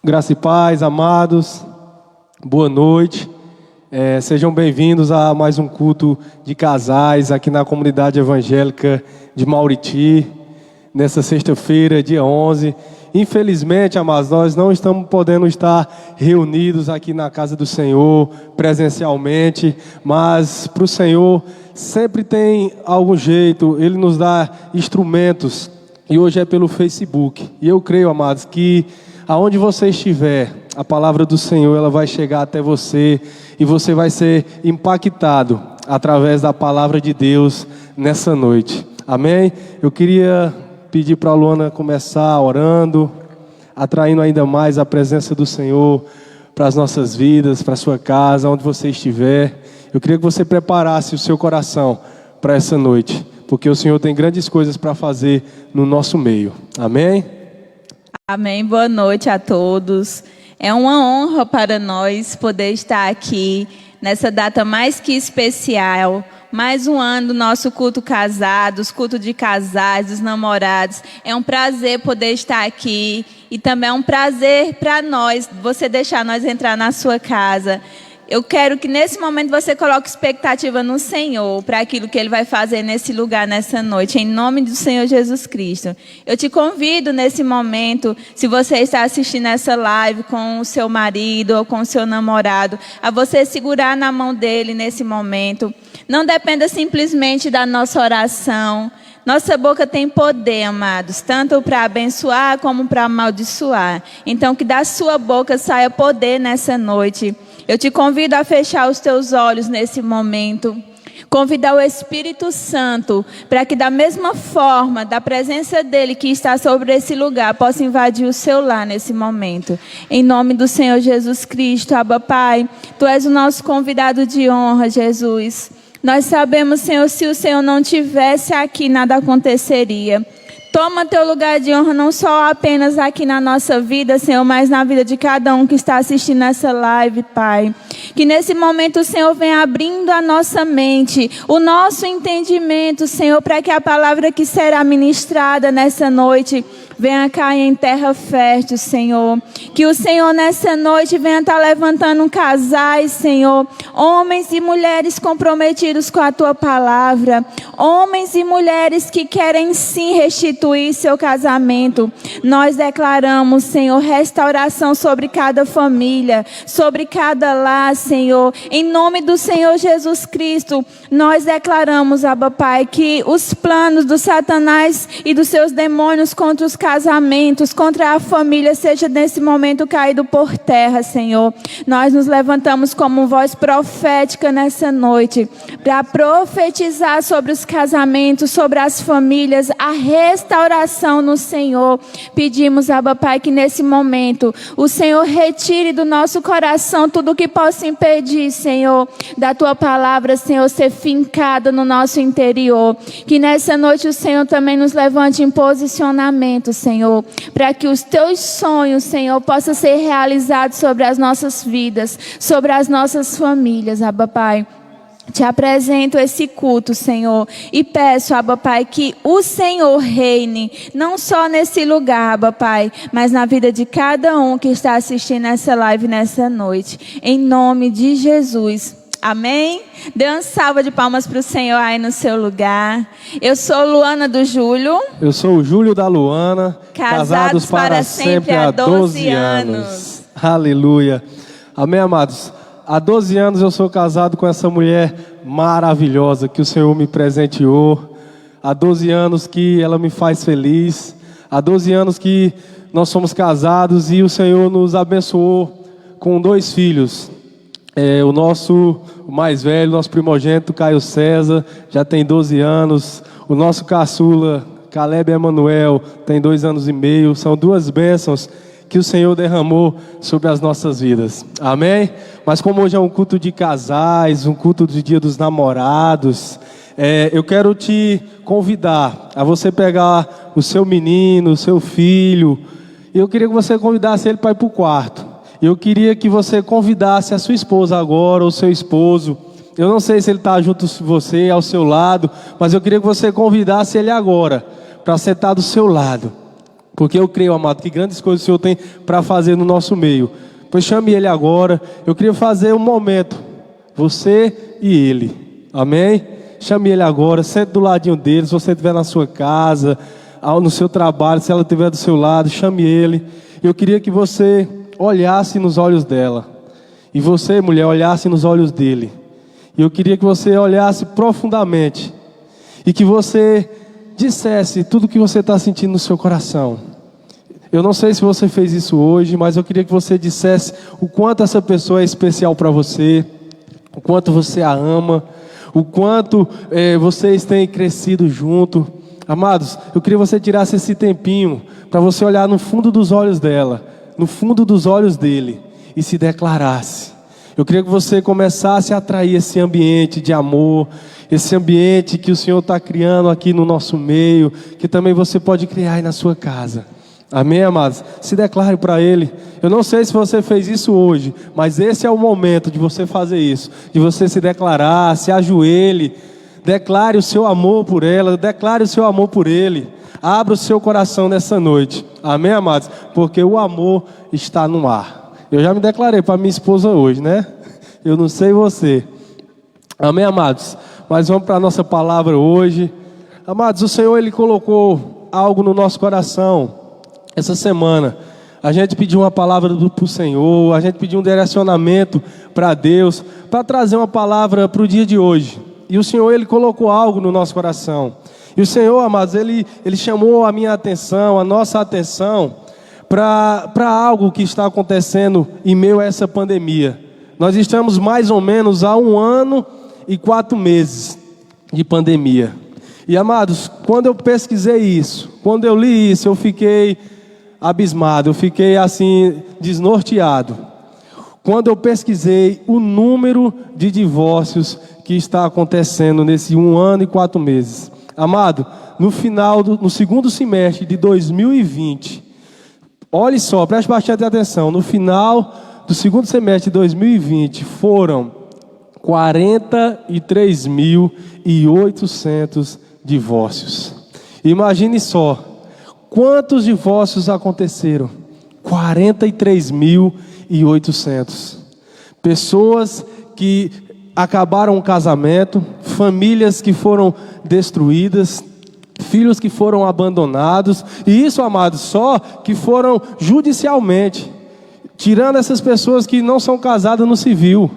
Graça e paz, amados, boa noite. Sejam bem-vindos a mais um culto de casais aqui na comunidade evangélica de Mauriti, nessa sexta-feira, dia 11. Infelizmente, amados, nós não estamos podendo estar reunidos aqui na casa do Senhor presencialmente, mas para o Senhor sempre tem algum jeito, Ele nos dá instrumentos, e hoje é pelo Facebook. E eu creio, amados, que aonde você estiver, a palavra do Senhor ela vai chegar até você e você vai ser impactado através da palavra de Deus nessa noite. Amém? Eu queria pedir para a Luana começar orando, atraindo ainda mais a presença do Senhor para as nossas vidas, para a sua casa, onde você estiver. Eu queria que você preparasse o seu coração para essa noite, porque o Senhor tem grandes coisas para fazer no nosso meio. Amém? Amém, boa noite a todos. É uma honra para nós poder estar aqui nessa data mais que especial. Mais um ano do nosso culto casados, culto de casais, dos namorados. É um prazer poder estar aqui e também é um prazer para nós, você deixar nós entrar na sua casa. Eu quero que nesse momento você coloque expectativa no Senhor, para aquilo que Ele vai fazer nesse lugar, nessa noite, em nome do Senhor Jesus Cristo. Eu te convido nesse momento, se você está assistindo essa live com o seu marido ou com o seu namorado, a você segurar na mão dele nesse momento. Não dependa simplesmente da nossa oração. Nossa boca tem poder, amados, tanto para abençoar como para amaldiçoar. Então, que da sua boca saia poder nessa noite. Eu te convido a fechar os teus olhos nesse momento. Convidar o Espírito Santo para que da mesma forma, da presença dEle que está sobre esse lugar, possa invadir o seu lar nesse momento. Em nome do Senhor Jesus Cristo, Abba Pai, Tu és o nosso convidado de honra, Jesus. Nós sabemos, Senhor, se o Senhor não tivesse aqui, nada aconteceria. Toma teu lugar de honra não só apenas aqui na nossa vida, Senhor, mas na vida de cada um que está assistindo essa live, Pai. Que nesse momento o Senhor venha abrindo a nossa mente, o nosso entendimento, Senhor, para que a palavra que será ministrada nessa noite venha cair em terra fértil, Senhor. Que o Senhor nessa noite venha estar levantando casais, Senhor. Homens e mulheres comprometidos com a Tua palavra. Homens e mulheres que querem sim restituir seu casamento. Nós declaramos, Senhor, restauração sobre cada família, sobre cada lar, Senhor. Em nome do Senhor Jesus Cristo, nós declaramos, Abba Pai, que os planos do Satanás e dos seus demônios contra os casamentos, contra a família, seja nesse momento caído por terra, Senhor. Nós nos levantamos como voz profética nessa noite, para profetizar sobre os casamentos, sobre as famílias, a restauração no Senhor. Pedimos, Abba Pai, que nesse momento o Senhor retire do nosso coração tudo que possa impedir, Senhor, da Tua palavra, Senhor, ser fincada no nosso interior. Que nessa noite o Senhor também nos levante em posicionamento, Senhor, para que os Teus sonhos, Senhor, possam ser realizados sobre as nossas vidas, sobre as nossas famílias, Abba Pai. Te apresento esse culto, Senhor, e peço, Abba Pai, que o Senhor reine, não só nesse lugar, Abba Pai, mas na vida de cada um que está assistindo essa live nessa noite. Em nome de Jesus. Amém? Dê uma salva de palmas para o Senhor aí no seu lugar. Eu sou Luana do Júlio. Eu sou o Júlio da Luana. Casados para sempre há 12 anos. Aleluia. Amém, amados? Há 12 anos eu sou casado com essa mulher maravilhosa que o Senhor me presenteou. Há 12 anos que ela me faz feliz. Há 12 anos que nós somos casados e o Senhor nos abençoou com 2 filhos. O nosso mais velho, nosso primogênito, Caio César, já tem 12 anos. O nosso caçula, Caleb Emanuel, tem 2 anos e meio. São 2 bênçãos que o Senhor derramou sobre as nossas vidas. Amém? Mas como hoje é um culto de casais, um culto do Dia dos Namorados, eu quero te convidar a você pegar o seu menino, o seu filho, e eu queria que você convidasse ele para ir para o quarto. Eu queria que você convidasse a sua esposa agora, ou seu esposo. Eu não sei se ele está junto de você, ao seu lado, mas eu queria que você convidasse ele agora, para sentar do seu lado. Porque eu creio, amado, que grandes coisas o Senhor tem para fazer no nosso meio. Pois chame ele agora. Eu queria fazer um momento, você e ele. Amém? Chame ele agora, sente do ladinho dele. Se você estiver na sua casa, no seu trabalho, se ela estiver do seu lado, chame ele. Eu queria que você olhasse nos olhos dela. E você, mulher, olhasse nos olhos dele. E eu queria que você olhasse profundamente. E que você dissesse tudo o que você está sentindo no seu coração. Eu não sei se você fez isso hoje, mas eu queria que você dissesse o quanto essa pessoa é especial para você, o quanto você a ama, o quanto vocês têm crescido junto. Amados, eu queria que você tirasse esse tempinho para você olhar no fundo dos olhos dela, no fundo dos olhos dele e se declarasse. Eu queria que você começasse a atrair esse ambiente de amor, esse ambiente que o Senhor está criando aqui no nosso meio, que também você pode criar aí na sua casa. Amém, amados? Se declare para Ele. Eu não sei se você fez isso hoje, mas esse é o momento de você fazer isso, de você se declarar, se ajoelhe, declare o seu amor por ela, declare o seu amor por Ele. Abra o seu coração nessa noite. Amém, amados? Porque o amor está no ar. Eu já me declarei para minha esposa hoje, né? Eu não sei você. Amém, amados? Mas vamos para a nossa palavra hoje. Amados, o Senhor, Ele colocou algo no nosso coração. Essa semana, a gente pediu uma palavra para o Senhor, a gente pediu um direcionamento para Deus, para trazer uma palavra para o dia de hoje. E o Senhor, Ele colocou algo no nosso coração. E o Senhor, amados, Ele chamou a minha atenção, a nossa atenção, para algo que está acontecendo em meio a essa pandemia. Nós estamos mais ou menos há 1 ano e 4 meses de pandemia. E, amados, quando eu pesquisei isso, quando eu li isso, eu fiquei abismado, eu fiquei assim, desnorteado. Quando eu pesquisei o número de divórcios que está acontecendo nesse 1 ano e 4 meses. Amado, no segundo semestre de 2020, olhe só, preste bastante atenção, no final do segundo semestre de 2020 foram 43.800 divórcios. Imagine só, quantos divórcios aconteceram? 43.800. Pessoas que acabaram o casamento, famílias que foram destruídas, filhos que foram abandonados, e isso, amados, só que foram judicialmente, tirando essas pessoas que não são casadas no civil.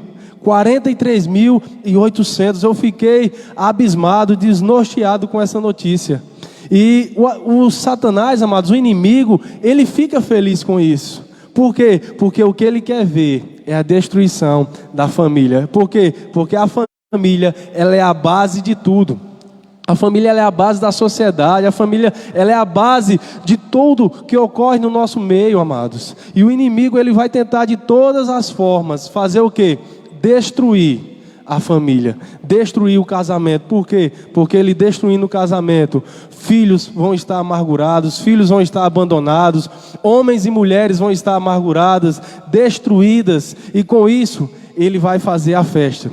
43.800. Eu fiquei abismado, desnorteado com essa notícia. E o Satanás, amados, o inimigo, ele fica feliz com isso. Por quê? Porque o que ele quer ver é a destruição da família. Por quê? Porque a família, ela é a base de tudo. A família, ela é a base da sociedade. A família, ela é a base de tudo que ocorre no nosso meio, amados. E o inimigo, ele vai tentar de todas as formas fazer o quê? Destruir a família, destruir o casamento. Por quê? Porque ele destruindo o casamento, filhos vão estar amargurados, filhos vão estar abandonados, homens e mulheres vão estar amarguradas, destruídas, e com isso ele vai fazer a festa.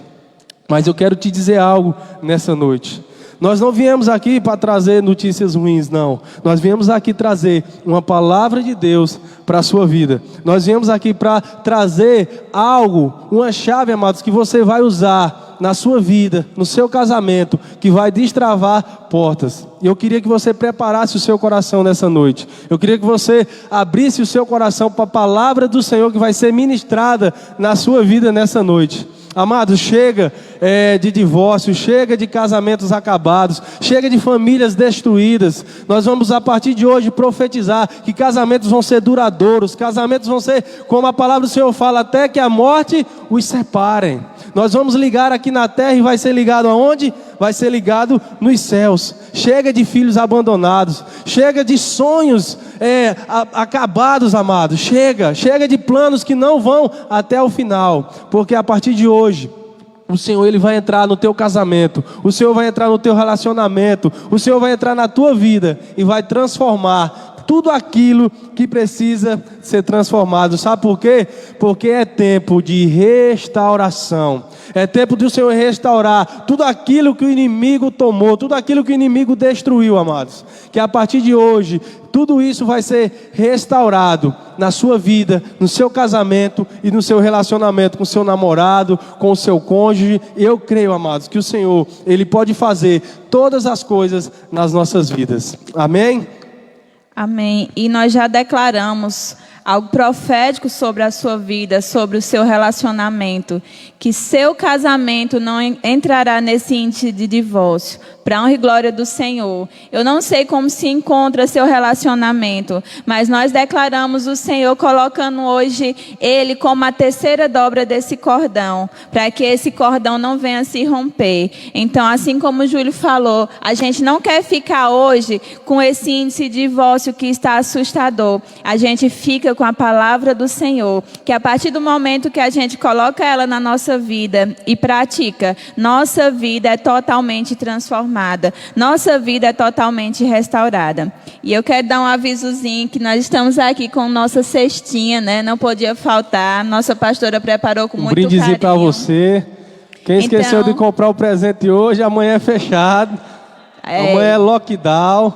Mas eu quero te dizer algo nessa noite. Nós não viemos aqui para trazer notícias ruins, não. Nós viemos aqui trazer uma palavra de Deus para a sua vida. Nós viemos aqui para trazer algo, uma chave, amados, que você vai usar na sua vida, no seu casamento, que vai destravar portas. E eu queria que você preparasse o seu coração nessa noite. Eu queria que você abrisse o seu coração para a palavra do Senhor que vai ser ministrada na sua vida nessa noite. Amados, chega de divórcio, chega de casamentos acabados, chega de famílias destruídas. Nós vamos a partir de hoje profetizar que casamentos vão ser duradouros, casamentos vão ser, como a palavra do Senhor fala, até que a morte os separem. Nós vamos ligar aqui na terra e vai ser ligado aonde? Vai ser ligado nos céus. Chega de filhos abandonados, chega de sonhos acabados, amados. Chega de planos que não vão até o final, porque a partir de hoje o Senhor, Ele vai entrar no teu casamento, o Senhor vai entrar no teu relacionamento, o Senhor vai entrar na tua vida e vai transformar tudo aquilo que precisa ser transformado. Sabe por quê? Porque é tempo de restauração. É tempo do Senhor restaurar tudo aquilo que o inimigo tomou, tudo aquilo que o inimigo destruiu, amados. Que a partir de hoje, tudo isso vai ser restaurado na sua vida, no seu casamento e no seu relacionamento com o seu namorado, com o seu cônjuge. Eu creio, amados, que o Senhor, Ele pode fazer todas as coisas nas nossas vidas. Amém? Amém. E nós já declaramos algo profético sobre a sua vida, sobre o seu relacionamento, que seu casamento não entrará nesse índice de divórcio, para a honra e glória do Senhor. Eu não sei como se encontra seu relacionamento, mas nós declaramos o Senhor colocando hoje Ele como a terceira dobra desse cordão, para que esse cordão não venha se romper. Então, assim como o Júlio falou, a gente não quer ficar hoje com esse índice de divórcio que está assustador. A gente fica com a palavra do Senhor, que a partir do momento que a gente coloca ela na nossa vida e pratica, nossa vida é totalmente transformada. Nossa vida é totalmente restaurada. E eu quero dar um avisozinho que nós estamos aqui com nossa cestinha, né? Não podia faltar. Nossa pastora preparou com muito carinho. Um brindezinho para você. Quem esqueceu de comprar o presente hoje, amanhã é fechado. Amanhã é lockdown.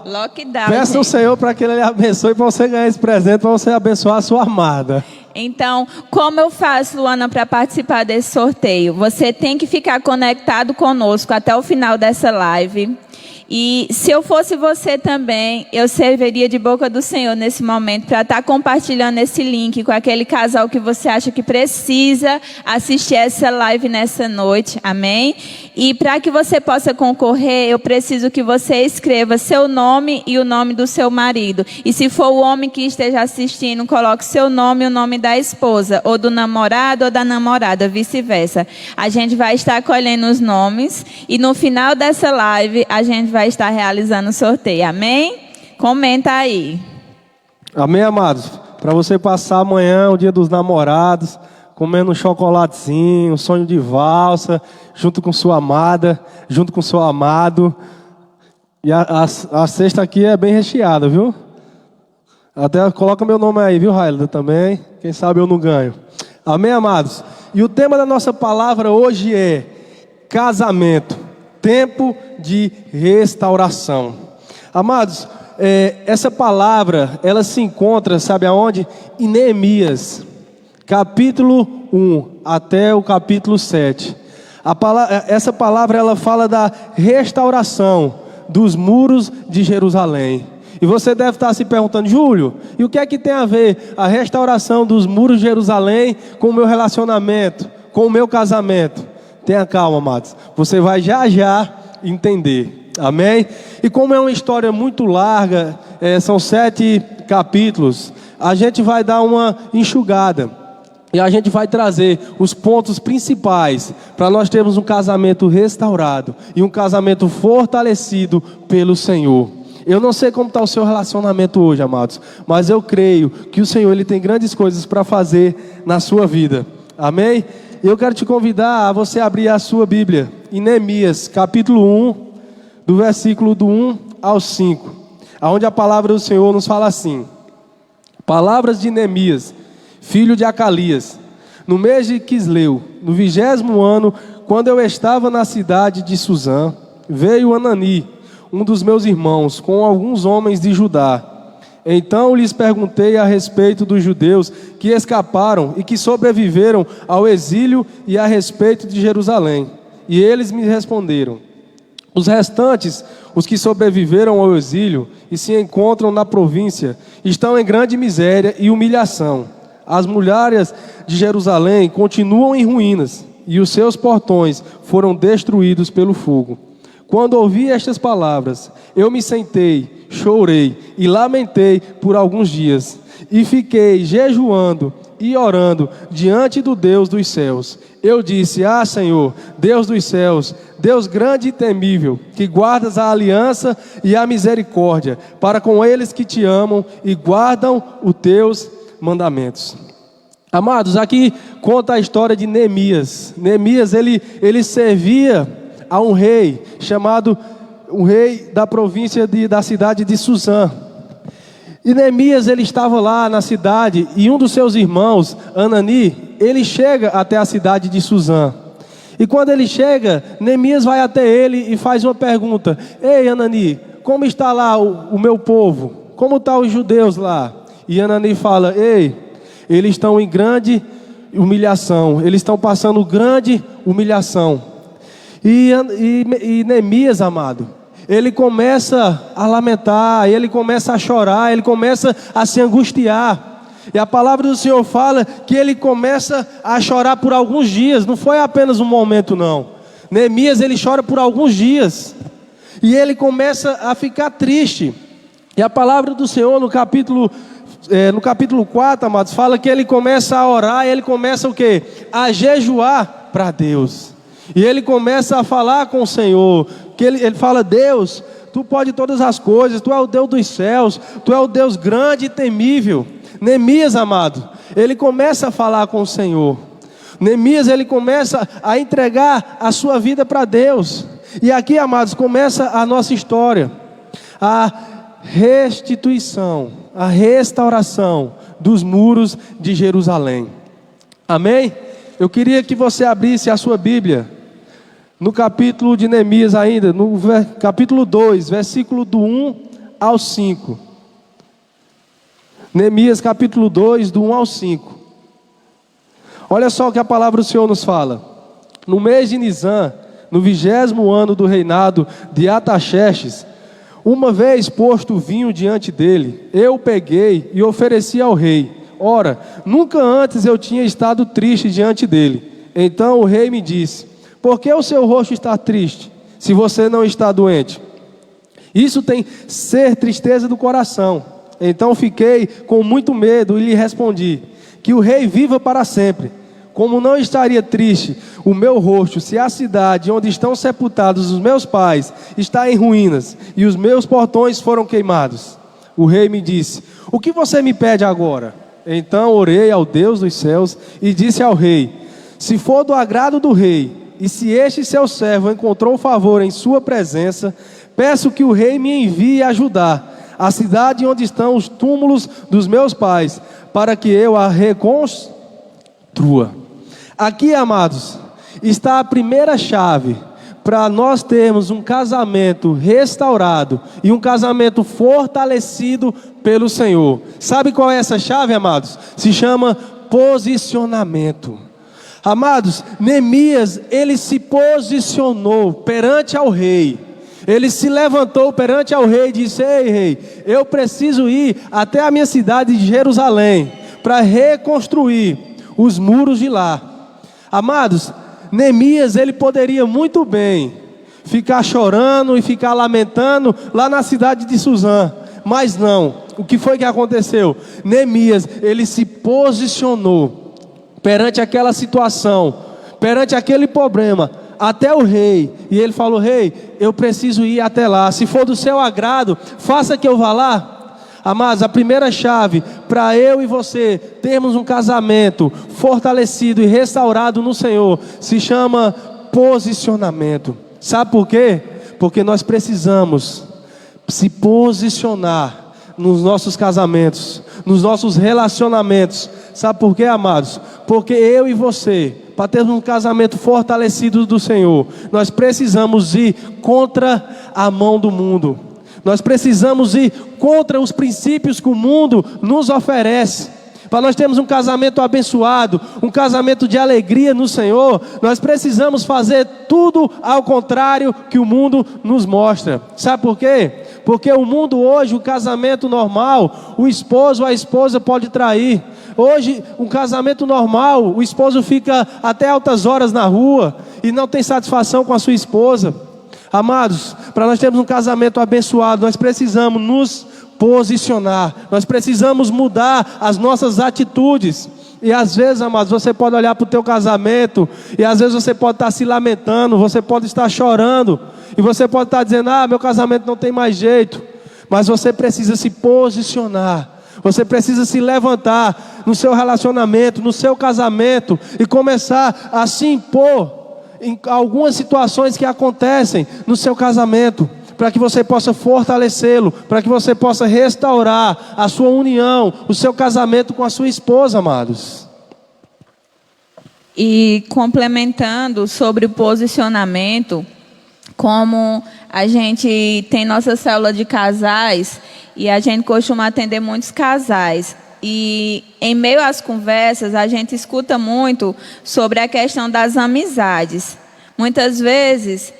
Peça ao Senhor para que Ele lhe abençoe, para você ganhar esse presente, para você abençoar a sua amada. Então, como eu faço, Luana, para participar desse sorteio? Você tem que ficar conectado conosco até o final dessa live. E se eu fosse você também, eu serviria de boca do Senhor nesse momento para estar compartilhando esse link com aquele casal que você acha que precisa assistir essa live nessa noite, amém? E para que você possa concorrer, eu preciso que você escreva seu nome e o nome do seu marido. E se for o homem que esteja assistindo, coloque seu nome e o nome da esposa, ou do namorado ou da namorada, vice-versa. A gente vai estar colhendo os nomes e no final dessa live a gente vai estar realizando o sorteio, amém? Comenta aí. Amém, amados? Para você passar amanhã, o dia dos namorados, comendo um chocolatezinho, um sonho de valsa, junto com sua amada, junto com seu amado. E a cesta aqui é bem recheada, viu? Até coloca meu nome aí, viu, Raila, também. Quem sabe eu não ganho. Amém, amados? E o tema da nossa palavra hoje é casamento. Tempo de restauração. Amados, essa palavra, ela se encontra, sabe aonde? Em Neemias, capítulo 1 até o capítulo 7. Essa palavra, ela fala da restauração dos muros de Jerusalém. E você deve estar se perguntando, Júlio, e o que é que tem a ver a restauração dos muros de Jerusalém com o meu relacionamento, com o meu casamento? Tenha calma, amados. Você vai já entender. Amém? E como é uma história muito larga, são 7 capítulos, a gente vai dar uma enxugada. E a gente vai trazer os pontos principais para nós termos um casamento restaurado e um casamento fortalecido pelo Senhor. Eu não sei como está o seu relacionamento hoje, amados, mas eu creio que o Senhor, Ele tem grandes coisas para fazer na sua vida. Amém? Eu quero te convidar a você abrir a sua Bíblia em Neemias, capítulo 1, do versículo do 1 ao 5, onde a palavra do Senhor nos fala assim: palavras de Neemias, filho de Acalias, no mês de Quisleu, no 20º ano, quando eu estava na cidade de Suzã, veio Anani, um dos meus irmãos, com alguns homens de Judá. Então lhes perguntei a respeito dos judeus que escaparam e que sobreviveram ao exílio e a respeito de Jerusalém. E eles me responderam: os restantes, os que sobreviveram ao exílio e se encontram na província, estão em grande miséria e humilhação. As muralhas de Jerusalém continuam em ruínas e os seus portões foram destruídos pelo fogo. Quando ouvi estas palavras, eu me sentei, chorei e lamentei por alguns dias, e fiquei jejuando e orando diante do Deus dos céus. Eu disse: ah, Senhor, Deus dos céus, Deus grande e temível, que guardas a aliança e a misericórdia para com eles que te amam e guardam os teus mandamentos. Amados, aqui conta a história de Neemias. Neemias, ele servia a um rei chamado, o rei da província da cidade de Suzã. E Neemias, ele estava lá na cidade, e um dos seus irmãos, Anani, ele chega até a cidade de Suzã. E quando ele chega, Neemias vai até ele e faz uma pergunta: ei, Anani, como está lá o meu povo? Como estão os judeus lá? E Anani fala: ei, eles estão em grande humilhação, eles estão passando grande humilhação. E Neemias, amado, ele começa a lamentar, ele começa a chorar, ele começa a se angustiar. E a palavra do Senhor fala que ele começa a chorar por alguns dias. Não foi apenas um momento, não. Neemias, ele chora por alguns dias. E ele começa a ficar triste. E a palavra do Senhor no capítulo 4, amados, fala que ele começa a orar. E ele começa o quê? A jejuar para Deus. E ele começa a falar com o Senhor. Que ele fala: Deus, Tu pode todas as coisas. Tu é o Deus dos céus. Tu é o Deus grande e temível. Neemias, amado, ele começa a falar com o Senhor. Neemias, ele começa a entregar a sua vida para Deus. E aqui, amados, começa a nossa história. A restituição, a restauração dos muros de Jerusalém. Amém? Eu queria que você abrisse a sua Bíblia no capítulo de Neemias ainda, no capítulo 2, versículo do 1 ao 5. Neemias capítulo 2, do 1 ao 5. Olha só o que a palavra do Senhor nos fala. No mês de Nisan, no 20º ano do reinado de Artaxerxes, uma vez posto o vinho diante dele, eu peguei e ofereci ao rei. Ora, nunca antes eu tinha estado triste diante dele. Então o rei me disse: por que o seu rosto está triste, se você não está doente? Isso tem ser tristeza do coração. Então fiquei com muito medo e lhe respondi: que o rei viva para sempre. Como não estaria triste o meu rosto, se a cidade onde estão sepultados os meus pais está em ruínas e os meus portões foram queimados? O rei me disse: o que você me pede agora? Então orei ao Deus dos céus e disse ao rei: se for do agrado do rei, e se este seu servo encontrou favor em sua presença, peço que o rei me envie ajudar a cidade onde estão os túmulos dos meus pais, para que eu a reconstrua. Aqui, amados, está a primeira chave para nós termos um casamento restaurado e um casamento fortalecido pelo Senhor. Sabe qual é essa chave, amados? Se chama posicionamento. Amados, Neemias, ele se posicionou perante ao rei. Ele se levantou perante ao rei e disse: ei, rei, eu preciso ir até a minha cidade de Jerusalém para reconstruir os muros de lá. Amados, Neemias, ele poderia muito bem ficar chorando e ficar lamentando lá na cidade de Suzã, mas não. O que foi que aconteceu? Neemias, ele se posicionou perante aquela situação, perante aquele problema, até o rei, e ele falou: rei, eu preciso ir até lá, se for do seu agrado, faça que eu vá lá. Amados, a primeira chave para eu e você termos um casamento fortalecido e restaurado no Senhor se chama posicionamento. Sabe por quê? Porque nós precisamos se posicionar nos nossos casamentos, nos nossos relacionamentos. Sabe por quê, amados? Porque eu e você, para termos um casamento fortalecido do Senhor, nós precisamos ir contra a mão do mundo. Nós precisamos ir contra os princípios que o mundo nos oferece. Para nós termos um casamento abençoado, um casamento de alegria no Senhor, nós precisamos fazer tudo ao contrário que o mundo nos mostra. Sabe por quê? Porque o mundo hoje, o casamento normal, o esposo ou a esposa pode trair. Hoje, um casamento normal, o esposo fica até altas horas na rua e não tem satisfação com a sua esposa. Amados, para nós termos um casamento abençoado, nós precisamos nos posicionar, nós precisamos mudar as nossas atitudes. E às vezes, amados, você pode olhar para o teu casamento e às vezes você pode estar se lamentando, você pode estar chorando e você pode estar dizendo: ah, meu casamento não tem mais jeito. Mas você precisa se posicionar, você precisa se levantar no seu relacionamento, no seu casamento e começar a se impor em algumas situações que acontecem no seu casamento. para que você possa fortalecê-lo, para que você possa restaurar a sua união, o seu casamento com a sua esposa, amados. E complementando sobre o posicionamento, como a gente tem nossa célula de casais e a gente costuma atender muitos casais. E em meio às conversas, a gente escuta muito sobre a questão das amizades. Muitas vezes,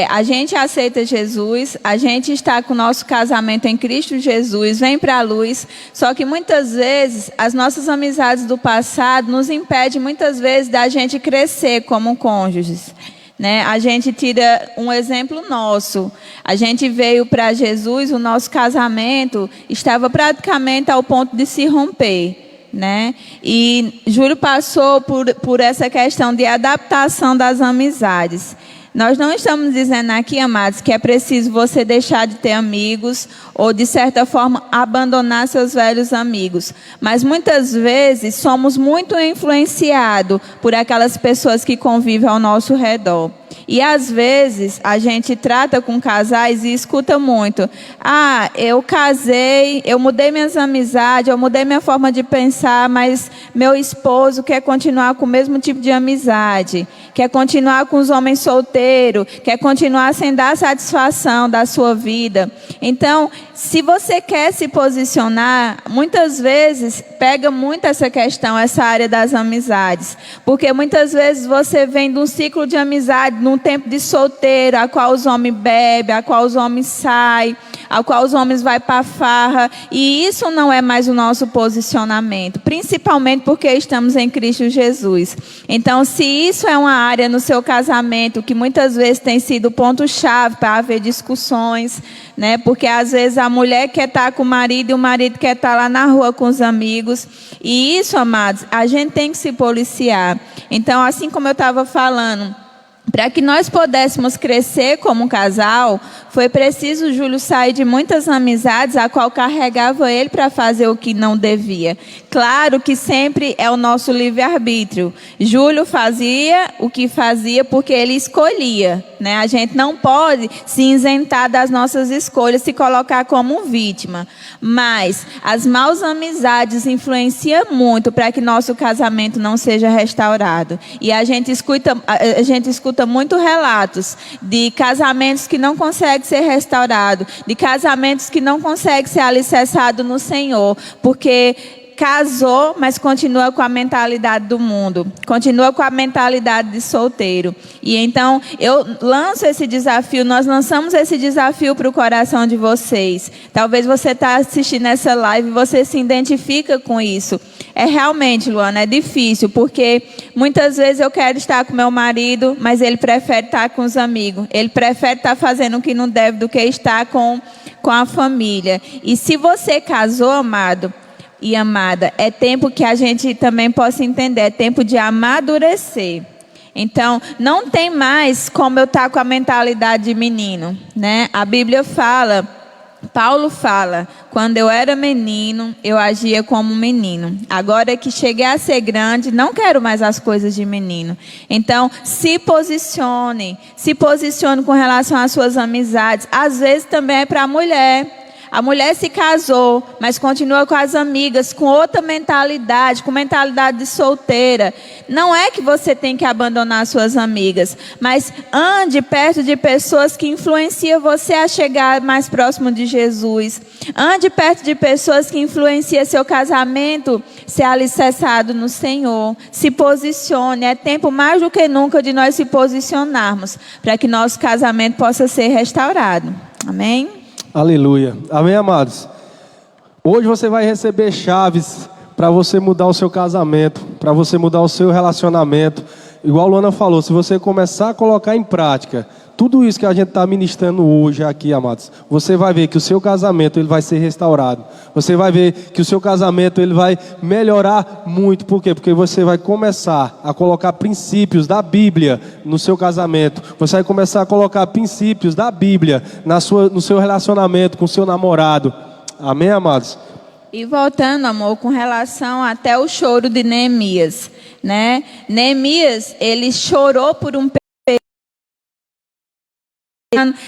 a gente aceita Jesus, a gente está com o nosso casamento em Cristo Jesus, vem para a luz, só que muitas vezes as nossas amizades do passado nos impedem muitas vezes da gente crescer como cônjuges. Né? A gente tira um exemplo nosso. A gente veio para Jesus, o nosso casamento estava praticamente ao ponto de se romper. Né? E Júlio passou por essa questão de adaptação das amizades. Nós não estamos dizendo aqui, amados, que é preciso você deixar de ter amigos ou, de certa forma, abandonar seus velhos amigos. Mas, muitas vezes, somos muito influenciados por aquelas pessoas que convivem ao nosso redor. E, às vezes, a gente trata com casais e escuta muito. Ah, eu casei, eu mudei minhas amizades, eu mudei minha forma de pensar, mas meu esposo quer continuar com o mesmo tipo de amizade, quer continuar com os homens solteiros, quer continuar sem dar satisfação da sua vida. Então, se você quer se posicionar, muitas vezes pega muito essa questão, essa área das amizades. Porque muitas vezes você vem de um ciclo de amizade, num tempo de solteiro, a qual os homens bebem, a qual os homens saem, a qual os homens vão para a farra. E isso não é mais o nosso posicionamento, principalmente porque estamos em Cristo Jesus. Então, se isso é uma área no seu casamento que muitas vezes tem sido ponto-chave para haver discussões, né? Porque às vezes a mulher quer estar com o marido e o marido quer estar lá na rua com os amigos. E isso, amados, a gente tem que se policiar. Então, assim como eu estava falando, para que nós pudéssemos crescer como um casal, foi preciso Júlio sair de muitas amizades a qual carregava ele para fazer o que não devia. Claro que sempre é o nosso livre-arbítrio. Júlio fazia o que fazia porque ele escolhia, né? A gente não pode se isentar das nossas escolhas, se colocar como vítima. Mas as maus amizades influenciam muito para que nosso casamento não seja restaurado. E a gente escuta muito relatos de casamentos que não conseguem ser restaurados, de casamentos que não conseguem ser alicerçados no Senhor, porque casou, mas continua com a mentalidade do mundo, continua com a mentalidade de solteiro. E então eu lanço esse desafio, nós lançamos esse desafio para o coração de vocês. Talvez você está assistindo essa live e você se identifica com isso. É realmente, Luana, é difícil, porque muitas vezes eu quero estar com meu marido, mas ele prefere estar com os amigos. Ele prefere estar fazendo o que não deve do que estar com a família. E se você casou, amado e amada, é tempo que a gente também possa entender, é tempo de amadurecer. Então, não tem mais como eu estar com a mentalidade de menino, né? A Bíblia fala, Paulo fala, quando eu era menino, eu agia como menino. Agora que cheguei a ser grande, não quero mais as coisas de menino. Então, se posicione com relação às suas amizades. Às vezes também é para a mulher. A mulher se casou, mas continua com as amigas, com outra mentalidade, com mentalidade de solteira. Não é que você tem que abandonar suas amigas, mas ande perto de pessoas que influenciam você a chegar mais próximo de Jesus. Ande perto de pessoas que influenciam seu casamento ser alicerçado no Senhor. Se posicione. É tempo mais do que nunca de nós se posicionarmos para que nosso casamento possa ser restaurado. Amém? Aleluia. Amém, amados? Hoje você vai receber chaves para você mudar o seu casamento, para você mudar o seu relacionamento. Igual a Luana falou, se você começar a colocar em prática tudo isso que a gente está ministrando hoje aqui, amados, você vai ver que o seu casamento ele vai ser restaurado. Você vai ver que o seu casamento ele vai melhorar muito. Por quê? Porque você vai começar a colocar princípios da Bíblia no seu casamento. Você vai começar a colocar princípios da Bíblia no seu relacionamento com o seu namorado. Amém, amados? E voltando, amor, com relação até o choro de Neemias, né? Neemias, ele chorou por um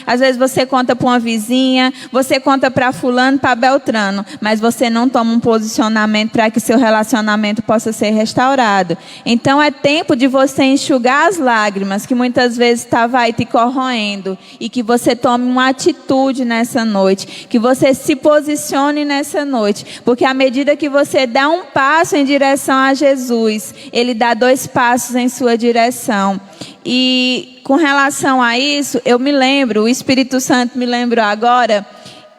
Às vezes você conta para uma vizinha, você conta para fulano, para beltrano, mas você não toma um posicionamento para que seu relacionamento possa ser restaurado. Então é tempo de você enxugar as lágrimas que muitas vezes estava aí te corroendo e que você tome uma atitude nessa noite, que você se posicione nessa noite, porque à medida que você dá um passo em direção a Jesus, Ele dá 2 passos em sua direção. E com relação a isso, eu me lembro, o Espírito Santo me lembrou agora,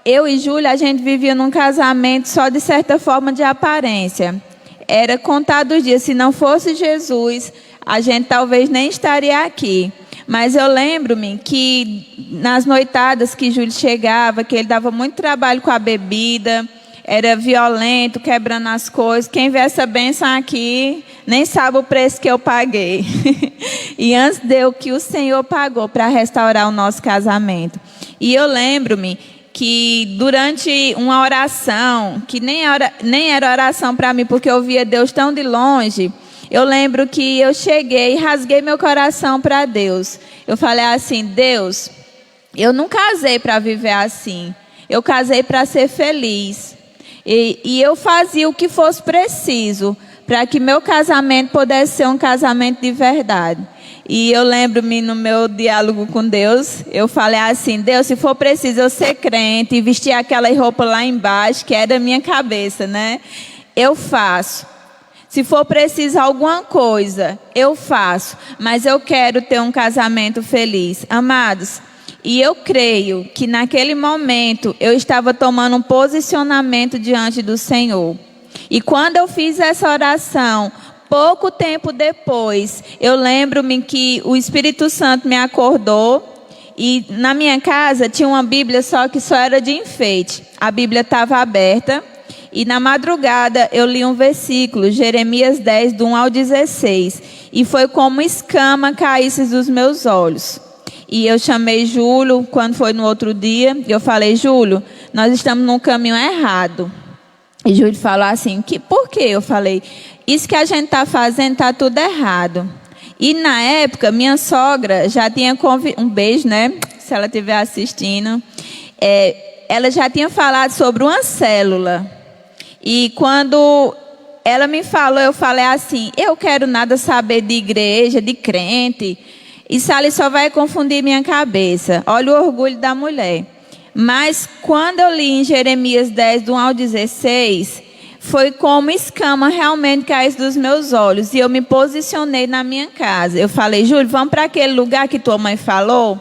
eu e Júlia, a gente vivia num casamento só de certa forma de aparência. Era contados os dias, se não fosse Jesus, a gente talvez nem estaria aqui. Mas eu lembro-me que nas noitadas que Júlio chegava, que ele dava muito trabalho com a bebida, era violento, quebrando as coisas. Quem vê essa bênção aqui nem sabe o preço que eu paguei. E antes deu que o Senhor pagou para restaurar o nosso casamento. E eu lembro-me que durante uma oração, que nem era oração para mim, porque eu via Deus tão de longe, eu lembro que eu cheguei e rasguei meu coração para Deus. Eu falei assim: Deus, eu não casei para viver assim. Eu casei para ser feliz. E eu fazia o que fosse preciso para que meu casamento pudesse ser um casamento de verdade. E eu lembro-me no meu diálogo com Deus, eu falei assim: Deus, se for preciso eu ser crente e vestir aquela roupa lá embaixo, que é da minha cabeça, né? Eu faço. Se for preciso alguma coisa, eu faço. Mas eu quero ter um casamento feliz. Amados, e eu creio que naquele momento eu estava tomando um posicionamento diante do Senhor. E quando eu fiz essa oração, pouco tempo depois, eu lembro-me que o Espírito Santo me acordou. E na minha casa tinha uma Bíblia só que só era de enfeite. A Bíblia estava aberta. E na madrugada eu li um versículo, Jeremias 10, do 1 ao 16. E foi como escama caísse dos meus olhos. E eu chamei Júlio, quando foi no outro dia, eu falei: Júlio, nós estamos no caminho errado. E Júlio falou assim: por quê? Eu falei: isso que a gente está fazendo está tudo errado. E na época, minha sogra já tinha um beijo, né? Se ela estiver assistindo. Ela já tinha falado sobre uma célula. E quando ela me falou, eu falei assim: eu quero nada saber de igreja, de crente. Isso ali só vai confundir minha cabeça. Olha o orgulho da mulher. Mas quando eu li em Jeremias 10, do 1 ao 16, foi como escama realmente caísse dos meus olhos. E eu me posicionei na minha casa. Eu falei: Júlio, vamos para aquele lugar que tua mãe falou?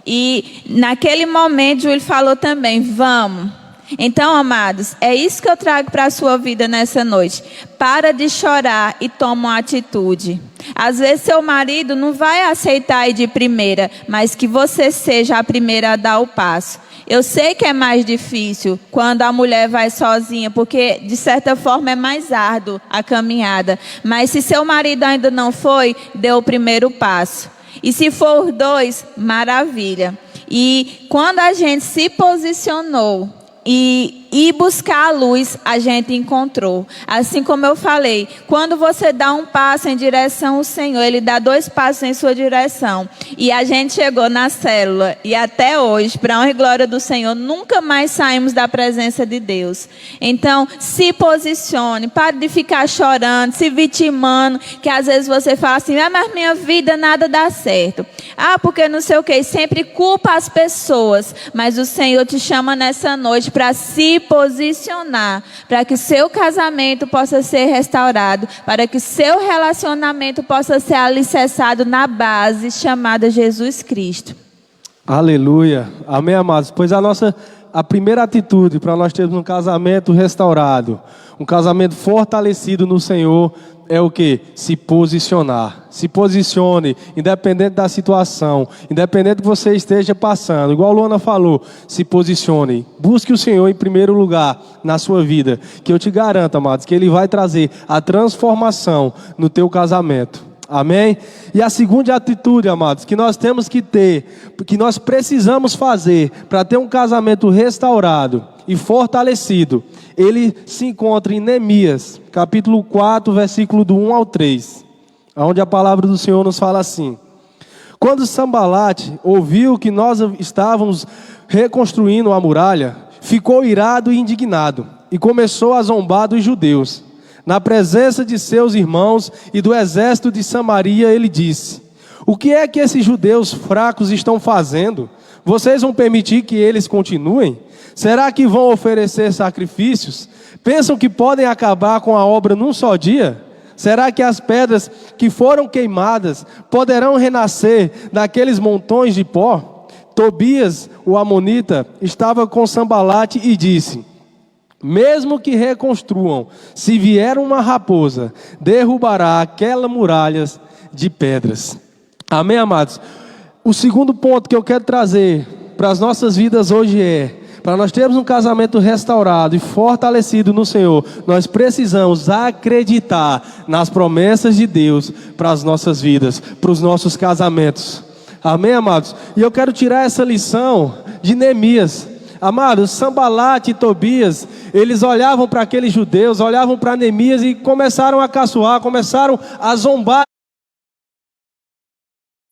E naquele momento, Júlio falou também: vamos. Então, amados, é isso que eu trago para a sua vida nessa noite. Para de chorar e toma uma atitude. Às vezes seu marido não vai aceitar ir de primeira, mas que você seja a primeira a dar o passo. Eu sei que é mais difícil quando a mulher vai sozinha, porque de certa forma é mais árduo a caminhada. Mas se seu marido ainda não foi, dê o primeiro passo. E se for os 2, maravilha. E quando a gente se posicionou e buscar a luz, a gente encontrou. Assim como eu falei, quando você dá um passo em direção ao Senhor, Ele dá 2 passos em sua direção. E a gente chegou na célula e até hoje, para a honra e glória do Senhor, nunca mais saímos da presença de Deus. Então, se posicione, pare de ficar chorando, se vitimando, que às vezes você fala assim: mas minha vida nada dá certo. Porque não sei o que, sempre culpa as pessoas. Mas o Senhor te chama nessa noite para se posicionar, para que seu casamento possa ser restaurado, para que seu relacionamento possa ser alicerçado na base chamada Jesus Cristo. Aleluia. Amém, amados? Pois a primeira atitude para nós termos um casamento restaurado, um casamento fortalecido no Senhor, é o que? Se posicionar. Se posicione, independente da situação, independente do que você esteja passando. Igual a Luana falou, se posicione. Busque o Senhor em primeiro lugar na sua vida, que eu te garanto, amados, que Ele vai trazer a transformação no teu casamento. Amém? E a segunda atitude, amados, que nós temos que ter, que nós precisamos fazer para ter um casamento restaurado e fortalecido, ele se encontra em Neemias, capítulo 4, versículo do 1 ao 3, onde a palavra do Senhor nos fala assim: Quando Sambalate ouviu que nós estávamos reconstruindo a muralha, ficou irado e indignado e começou a zombar dos judeus. Na presença de seus irmãos e do exército de Samaria, ele disse: o que é que esses judeus fracos estão fazendo? Vocês vão permitir que eles continuem? Será que vão oferecer sacrifícios? Pensam que podem acabar com a obra num só dia? Será que as pedras que foram queimadas poderão renascer daqueles montões de pó? Tobias, o amonita, estava com Sambalate e disse: mesmo que reconstruam, se vier uma raposa, derrubará aquelas muralhas de pedras. Amém, amados? O segundo ponto que eu quero trazer para as nossas vidas hoje para nós termos um casamento restaurado e fortalecido no Senhor, nós precisamos acreditar nas promessas de Deus para as nossas vidas, para os nossos casamentos. Amém, amados? E eu quero tirar essa lição de Neemias. Amados, Sambalate e Tobias, eles olhavam para aqueles judeus, olhavam para Neemias e começaram a caçoar, começaram a zombar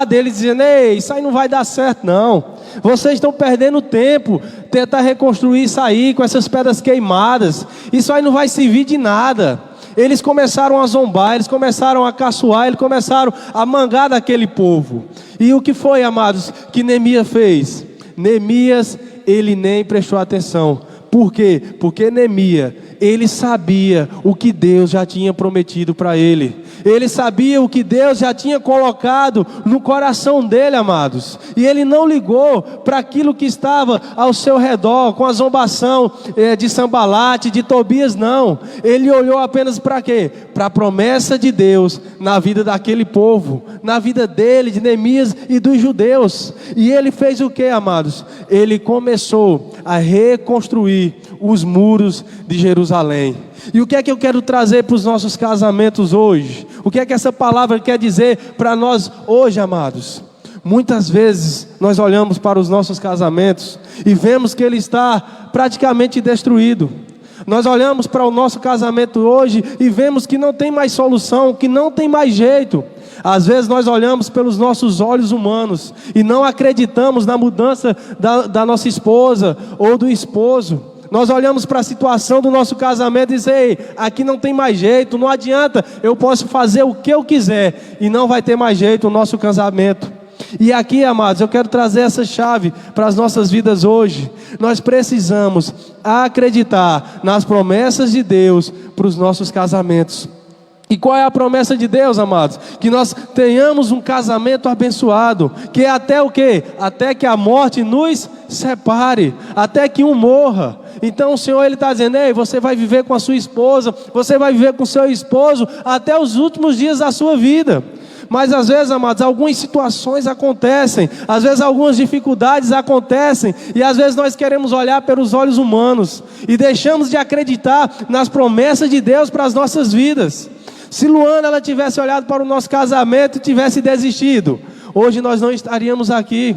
deles, dizendo: ei, isso aí não vai dar certo não, vocês estão perdendo tempo, tentar reconstruir isso aí com essas pedras queimadas, isso aí não vai servir de nada. Eles começaram a zombar, eles começaram a caçoar, eles começaram a mangar daquele povo. E o que foi, amados, que Neemias fez? Neemias, ele nem prestou atenção. Por quê? Porque Neemias, ele sabia o que Deus já tinha prometido para ele. Ele sabia o que Deus já tinha colocado no coração dele, amados. E ele não ligou para aquilo que estava ao seu redor, com a zombação de Sambalate, de Tobias, não. Ele olhou apenas para quê? Para a promessa de Deus na vida daquele povo, na vida dele, de Neemias e dos judeus. E ele fez o que, amados? Ele começou a reconstruir os muros de Jerusalém. E o que é que eu quero trazer para os nossos casamentos hoje? O que é que essa palavra quer dizer para nós hoje, amados? Muitas vezes nós olhamos para os nossos casamentos e vemos que ele está praticamente destruído. Nós olhamos para o nosso casamento hoje e vemos que não tem mais solução, que não tem mais jeito. Às vezes nós olhamos pelos nossos olhos humanos e não acreditamos na mudança da nossa esposa ou do esposo. Nós olhamos para a situação do nosso casamento e dizemos: ei, aqui não tem mais jeito, não adianta, eu posso fazer o que eu quiser e não vai ter mais jeito o nosso casamento. E aqui, amados, eu quero trazer essa chave para as nossas vidas hoje. Nós precisamos acreditar nas promessas de Deus para os nossos casamentos. E qual é a promessa de Deus, amados? Que nós tenhamos um casamento abençoado, que é até o quê? Até que a morte nos separe, até que um morra. Então o Senhor, ele está dizendo: ei, você vai viver com a sua esposa, você vai viver com o seu esposo até os últimos dias da sua vida. Mas às vezes, amados, algumas situações acontecem, às vezes algumas dificuldades acontecem, e às vezes nós queremos olhar pelos olhos humanos e deixamos de acreditar nas promessas de Deus para as nossas vidas. Se Luana, ela tivesse olhado para o nosso casamento e tivesse desistido, hoje nós não estaríamos aqui.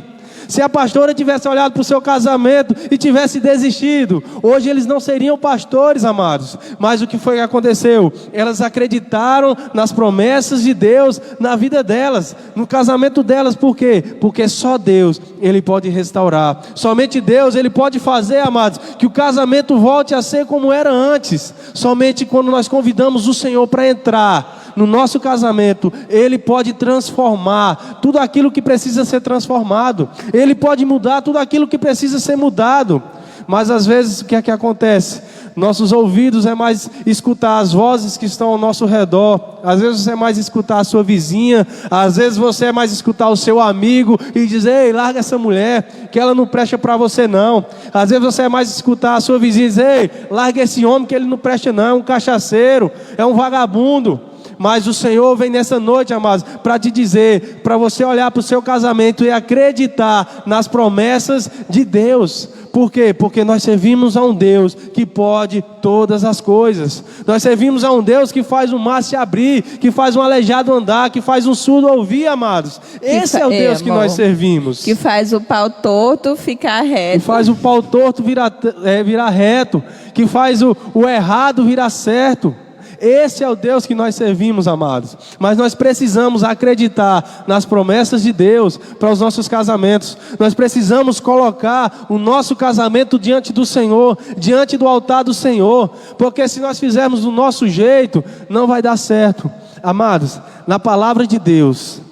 Se a pastora tivesse olhado para o seu casamento e tivesse desistido, hoje eles não seriam pastores, amados. Mas o que foi que aconteceu? Elas acreditaram nas promessas de Deus na vida delas, no casamento delas. Por quê? Porque só Deus, ele pode restaurar. Somente Deus, ele pode fazer, amados, que o casamento volte a ser como era antes. Somente quando nós convidamos o Senhor para entrar no nosso casamento, ele pode transformar tudo aquilo que precisa ser transformado. Ele pode mudar tudo aquilo que precisa ser mudado. Mas às vezes o que é que acontece? Nossos ouvidos é mais escutar as vozes que estão ao nosso redor. Às vezes você é mais escutar a sua vizinha. Às vezes você é mais escutar o seu amigo e dizer: ei, larga essa mulher, que ela não presta para você não. Às vezes você é mais escutar a sua vizinha e dizer: ei, larga esse homem, que ele não presta não, é um cachaceiro, é um vagabundo. Mas o Senhor vem nessa noite, amados, para te dizer, para você olhar para o seu casamento e acreditar nas promessas de Deus. Por quê? Porque nós servimos a um Deus que pode todas as coisas. Nós servimos a um Deus que faz o mar se abrir, que faz um aleijado andar, que faz um surdo ouvir, amados. Esse é o Deus que nós servimos. Que faz o pau torto ficar reto. Que faz o pau torto virar reto. Que faz o errado virar certo. Esse é o Deus que nós servimos, amados. Mas nós precisamos acreditar nas promessas de Deus para os nossos casamentos. Nós precisamos colocar o nosso casamento diante do Senhor, diante do altar do Senhor, porque se nós fizermos do nosso jeito, não vai dar certo. Amados, na palavra de Deus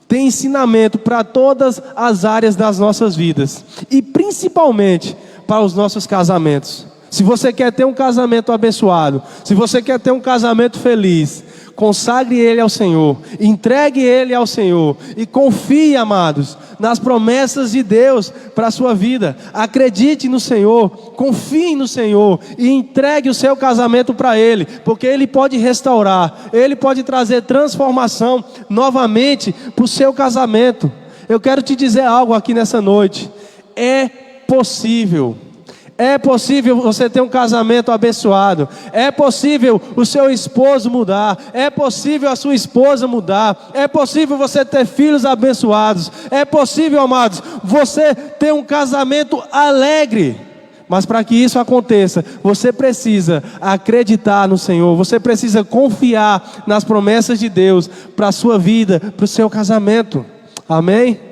tem ensinamento para todas as áreas das nossas vidas, e principalmente para os nossos casamentos. Se você quer ter um casamento abençoado, se você quer ter um casamento feliz, consagre ele ao Senhor, entregue ele ao Senhor e confie, amados, nas promessas de Deus para a sua vida. Acredite no Senhor, confie no Senhor e entregue o seu casamento para Ele, porque Ele pode restaurar, Ele pode trazer transformação novamente para o seu casamento. Eu quero te dizer algo aqui nessa noite: é possível. É possível você ter um casamento abençoado. É possível o seu esposo mudar. É possível a sua esposa mudar. É possível você ter filhos abençoados. É possível, amados, você ter um casamento alegre. Mas para que isso aconteça, você precisa acreditar no Senhor. Você precisa confiar nas promessas de Deus para a sua vida, para o seu casamento. Amém?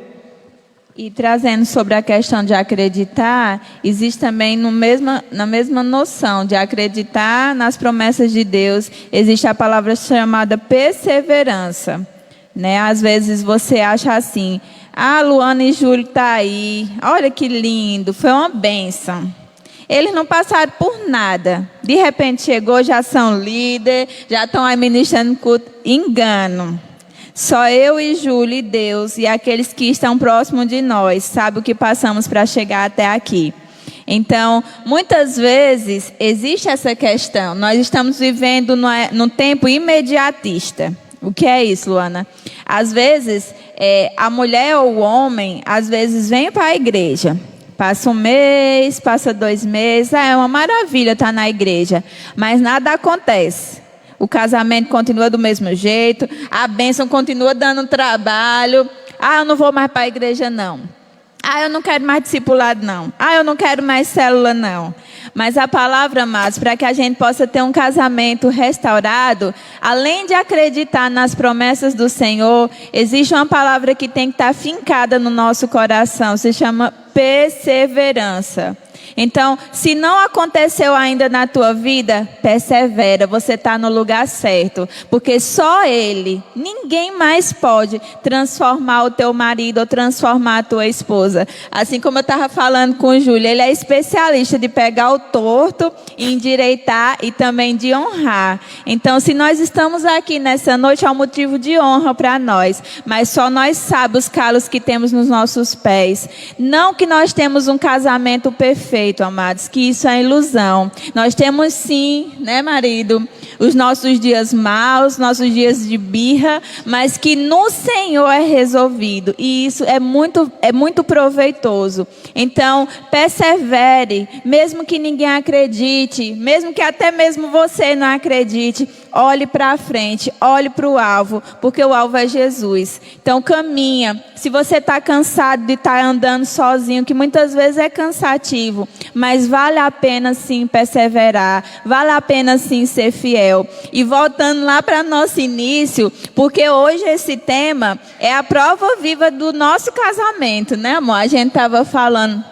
E trazendo sobre a questão de acreditar, existe também na mesma noção de acreditar nas promessas de Deus, existe a palavra chamada perseverança, né? Às vezes você acha assim: Luana e Júlio tá aí, olha que lindo, foi uma bênção. Eles não passaram por nada, de repente chegou, já são líder, já estão administrando culto. Engano. Só eu e Júlio e Deus e aqueles que estão próximos de nós sabem o que passamos para chegar até aqui. Então, muitas vezes existe essa questão. Nós estamos vivendo num tempo imediatista. O que é isso, Luana? Às vezes, a mulher ou o homem, às vezes vem para a igreja. Passa um mês, passa 2 meses. É uma maravilha estar na igreja. Mas nada acontece. O casamento continua do mesmo jeito, a bênção continua dando trabalho. Eu não vou mais para a igreja, não. Eu não quero mais discipulado, não. Eu não quero mais célula, não. Mas a palavra, amados, para que a gente possa ter um casamento restaurado, além de acreditar nas promessas do Senhor, existe uma palavra que tem que estar fincada no nosso coração, se chama perseverança. Então, se não aconteceu ainda na tua vida, persevera, você está no lugar certo. Porque só Ele, ninguém mais pode transformar o teu marido ou transformar a tua esposa. Assim como eu estava falando com o Júlio, ele é especialista de pegar o torto, endireitar e também de honrar. Então, se nós estamos aqui nessa noite, é um motivo de honra para nós. Mas só nós sabemos os calos que temos nos nossos pés. Não que nós temos um casamento perfeito, amados, que isso é ilusão. Nós temos sim, né, marido, os nossos dias maus, nossos dias de birra, mas que no Senhor é resolvido, e isso é muito proveitoso. Então, persevere, mesmo que ninguém acredite, mesmo que até mesmo você não acredite, olhe para frente, olhe para o alvo, porque o alvo é Jesus. Então caminha. Se você está cansado de estar andando sozinho, que muitas vezes é cansativo, mas vale a pena sim perseverar, vale a pena sim ser fiel. E voltando lá para nosso início, porque hoje esse tema é a prova viva do nosso casamento, né, amor? A gente estava falando.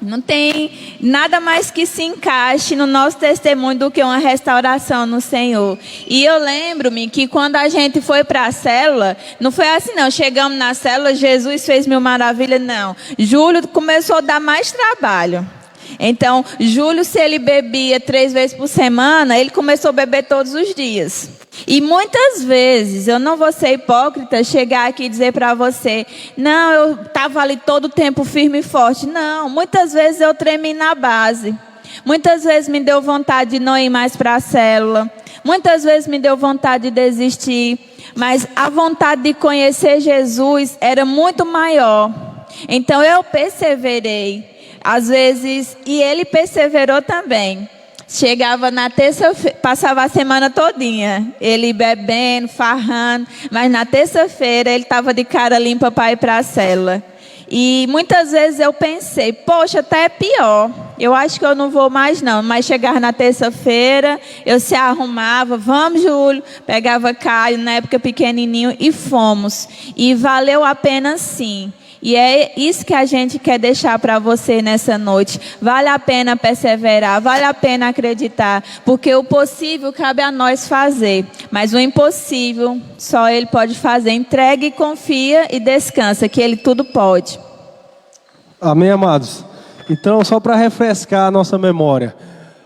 Não tem nada mais que se encaixe no nosso testemunho do que uma restauração no Senhor. E eu lembro-me que quando a gente foi para a célula, não foi assim não, chegamos na célula, Jesus fez mil maravilhas, não. Júlio começou a dar mais trabalho. Então, Júlio, se ele bebia 3 vezes por semana, ele começou a beber todos os dias. E muitas vezes, eu não vou ser hipócrita, chegar aqui e dizer para você, não, eu estava ali todo o tempo firme e forte. Não, muitas vezes eu tremi na base. Muitas vezes me deu vontade de não ir mais para a célula. Muitas vezes me deu vontade de desistir. Mas a vontade de conhecer Jesus era muito maior. Então eu perseverei. Às vezes, e ele perseverou também. Chegava na terça-feira, passava a semana todinha, ele bebendo, farrando, mas na terça-feira ele estava de cara limpa para ir para a célula. E muitas vezes eu pensei, poxa, até é pior. eu acho que eu não vou mais não. Mas chegava na terça-feira, eu se arrumava, vamos, Júlio, pegava Caio, na época pequenininho, e fomos. E valeu a pena sim. E é isso que a gente quer deixar para você nessa noite. Vale a pena perseverar, vale a pena acreditar, porque o possível cabe a nós fazer, mas o impossível só Ele pode fazer. Entregue, confia e descansa, que Ele tudo pode. Amém, amados? Então, só para refrescar a nossa memória,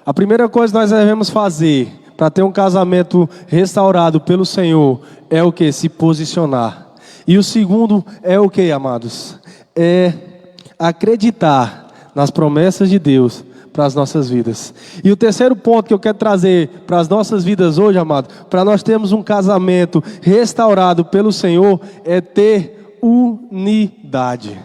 a primeira coisa que nós devemos fazer para ter um casamento restaurado pelo Senhor é o que? Se posicionar. E o segundo é o que, amados? É acreditar nas promessas de Deus para as nossas vidas. E o terceiro ponto que eu quero trazer para as nossas vidas hoje, amados, para nós termos um casamento restaurado pelo Senhor, é ter unidade.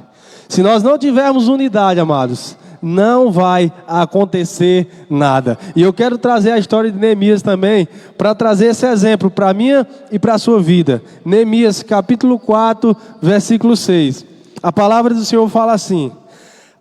Se nós não tivermos unidade, amados, não vai acontecer nada. E eu quero trazer a história de Neemias também, para trazer esse exemplo para a minha e para a sua vida. Neemias capítulo 4, versículo 6. A palavra do Senhor fala assim: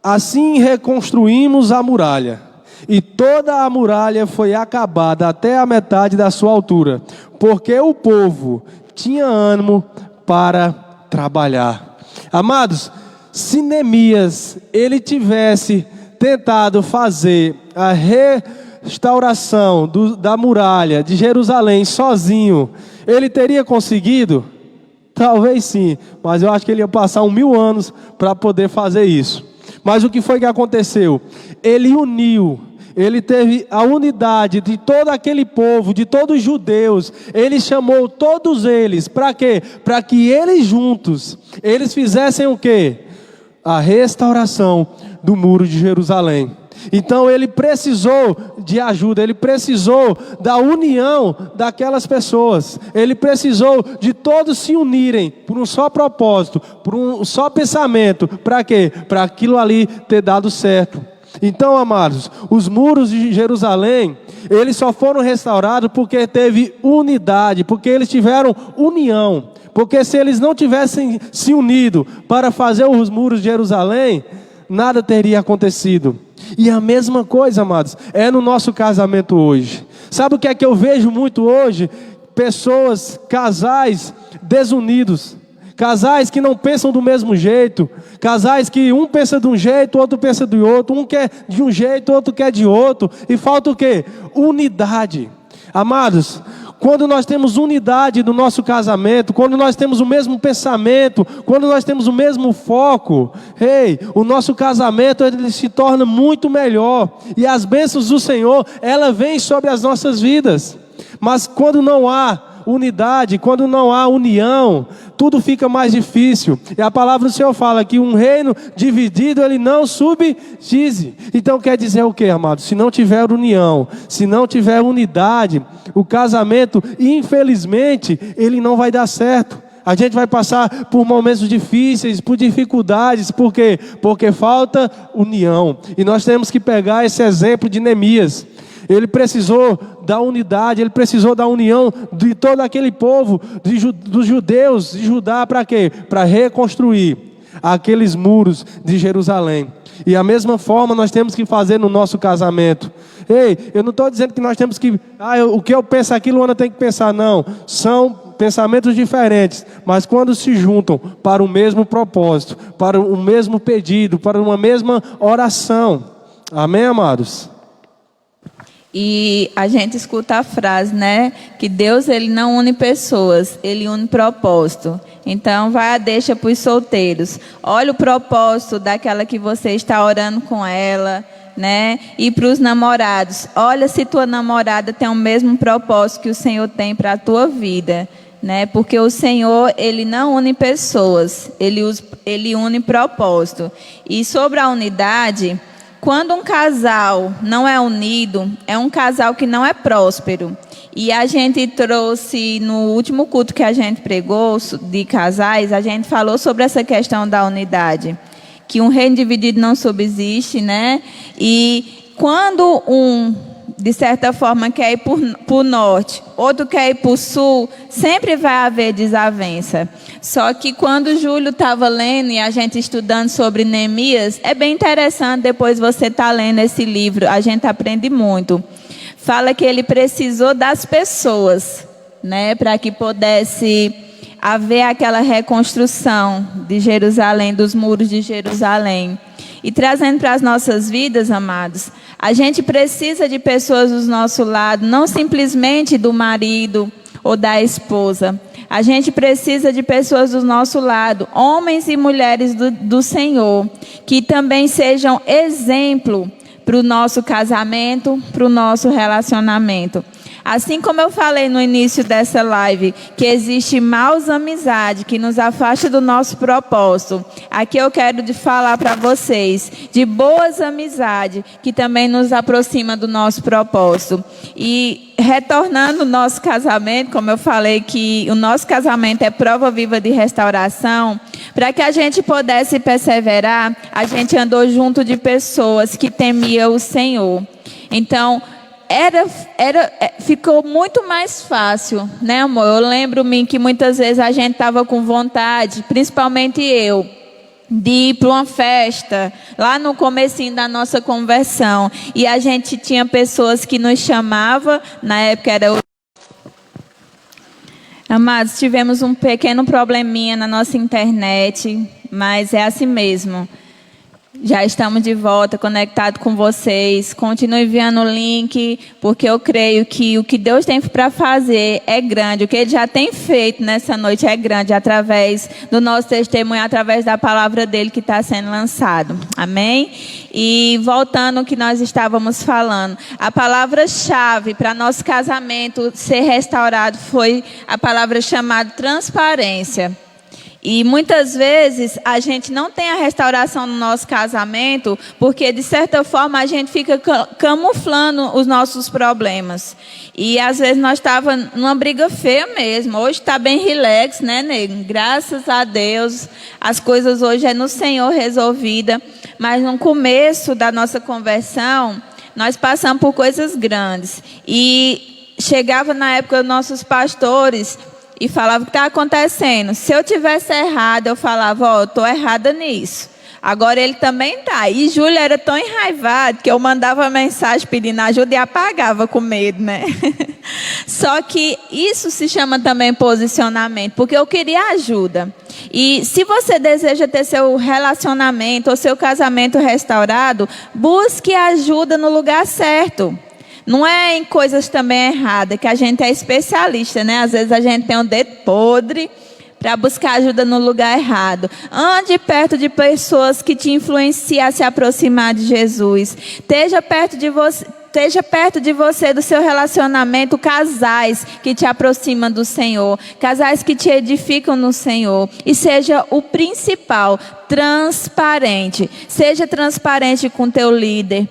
assim reconstruímos a muralha, e toda a muralha foi acabada até a metade da sua altura, porque o povo tinha ânimo para trabalhar. Amados, se Neemias ele tivesse tentado fazer a restauração da muralha de Jerusalém sozinho, ele teria conseguido? Talvez sim, mas eu acho que ele ia passar 1000 anos para poder fazer isso. Mas o que foi que aconteceu? Ele uniu, ele teve a unidade de todo aquele povo, de todos os judeus. Ele chamou todos eles, para quê? Para que eles juntos, eles fizessem o quê? A restauração do muro de Jerusalém. Então ele precisou de ajuda, ele precisou da união daquelas pessoas, ele precisou de todos se unirem por um só propósito, por um só pensamento. Para quê? Para aquilo ali ter dado certo. Então, amados, os muros de Jerusalém, eles só foram restaurados porque teve unidade, porque eles tiveram união. Porque se eles não tivessem se unido para fazer os muros de Jerusalém, nada teria acontecido. E a mesma coisa, amados, é no nosso casamento hoje. Sabe o que é que eu vejo muito hoje? Pessoas, casais desunidos. Casais que não pensam do mesmo jeito. Casais que um pensa de um jeito, o outro pensa do outro. Um quer de um jeito, o outro quer de outro. E falta o quê? Unidade. Amados, quando nós temos unidade no nosso casamento, quando nós temos o mesmo pensamento, quando nós temos o mesmo foco, o nosso casamento ele se torna muito melhor. E as bênçãos do Senhor, ela vem sobre as nossas vidas. Mas quando não há unidade, quando não há união, tudo fica mais difícil. E a palavra do Senhor fala que um reino dividido, ele não subsiste. Então quer dizer o que, amados? Se não tiver união, se não tiver unidade, o casamento, infelizmente, ele não vai dar certo. A gente vai passar por momentos difíceis, por dificuldades. Por quê? Porque falta união. E nós temos que pegar esse exemplo de Neemias. Ele precisou da unidade, ele precisou da união de todo aquele povo, dos judeus, de Judá, para quê? Para reconstruir aqueles muros de Jerusalém. E a mesma forma nós temos que fazer no nosso casamento. Eu não estou dizendo que nós temos que, o que eu penso aqui, Luana tem que pensar, não. São pensamentos diferentes, mas quando se juntam para o mesmo propósito, para o mesmo pedido, para uma mesma oração. Amém, amados? E a gente escuta a frase, né? Que Deus ele não une pessoas, ele une propósito. Então vai a deixa para os solteiros. Olha o propósito daquela que você está orando com ela, né? E para os namorados, olha se tua namorada tem o mesmo propósito que o Senhor tem para a tua vida, né? Porque o Senhor ele não une pessoas, ele une propósito. E sobre a unidade, quando um casal não é unido, é um casal que não é próspero. E a gente trouxe, no último culto que a gente pregou de casais, a gente falou sobre essa questão da unidade. Que um reino dividido não subsiste, né? E quando um de certa forma, quer ir para o norte, outro quer ir para o sul, sempre vai haver desavença. Só que quando o Júlio estava lendo e a gente estudando sobre Neemias, é bem interessante depois você estar lendo esse livro, a gente aprende muito. Fala que ele precisou das pessoas, né, para que pudesse haver aquela reconstrução de Jerusalém, dos muros de Jerusalém. E trazendo para as nossas vidas, amados, a gente precisa de pessoas do nosso lado, não simplesmente do marido ou da esposa. A gente precisa de pessoas do nosso lado, homens e mulheres do Senhor, que também sejam exemplo para o nosso casamento, para o nosso relacionamento. Assim como eu falei no início dessa live, que existe maus amizades que nos afasta do nosso propósito. Aqui eu quero falar para vocês de boas amizades que também nos aproxima do nosso propósito. E retornando ao nosso casamento, como eu falei que o nosso casamento é prova viva de restauração, para que a gente pudesse perseverar, a gente andou junto de pessoas que temiam o Senhor. Então, ficou muito mais fácil, né, amor? Eu lembro-me que muitas vezes a gente estava com vontade, principalmente eu, de ir para uma festa, lá no comecinho da nossa conversão. E a gente tinha pessoas que nos chamavam, na época era... Amados, tivemos um pequeno probleminha na nossa internet, mas é assim mesmo. Já estamos de volta, conectados com vocês. Continue enviando o link, porque eu creio que o que Deus tem para fazer é grande. O que Ele já tem feito nessa noite é grande, através do nosso testemunho, através da palavra dEle que está sendo lançado. Amém? E voltando ao que nós estávamos falando, a palavra-chave para nosso casamento ser restaurado foi a palavra chamada transparência. E muitas vezes a gente não tem a restauração no nosso casamento porque, de certa forma, a gente fica camuflando os nossos problemas. E às vezes nós estávamos numa briga feia mesmo. Hoje está bem relax, né, nego? Graças a Deus, as coisas hoje é no Senhor resolvida. Mas no começo da nossa conversão, nós passamos por coisas grandes. E chegava na época nossos pastores e falava o que está acontecendo. Se eu tivesse errado, eu falava, ó, eu estou errada nisso. Agora ele também está. E Júlio era tão enraivado que eu mandava mensagem pedindo ajuda e apagava com medo, né? Só que isso se chama também posicionamento, porque eu queria ajuda. E se você deseja ter seu relacionamento ou seu casamento restaurado, busque ajuda no lugar certo. Não é em coisas também erradas, que a gente é especialista, né? Às vezes a gente tem um dedo podre para buscar ajuda no lugar errado. Ande perto de pessoas que te influenciam a se aproximar de Jesus. Esteja perto de você, do seu relacionamento, casais que te aproximam do Senhor, casais que te edificam no Senhor. E seja o principal, transparente. Seja transparente com o teu líder.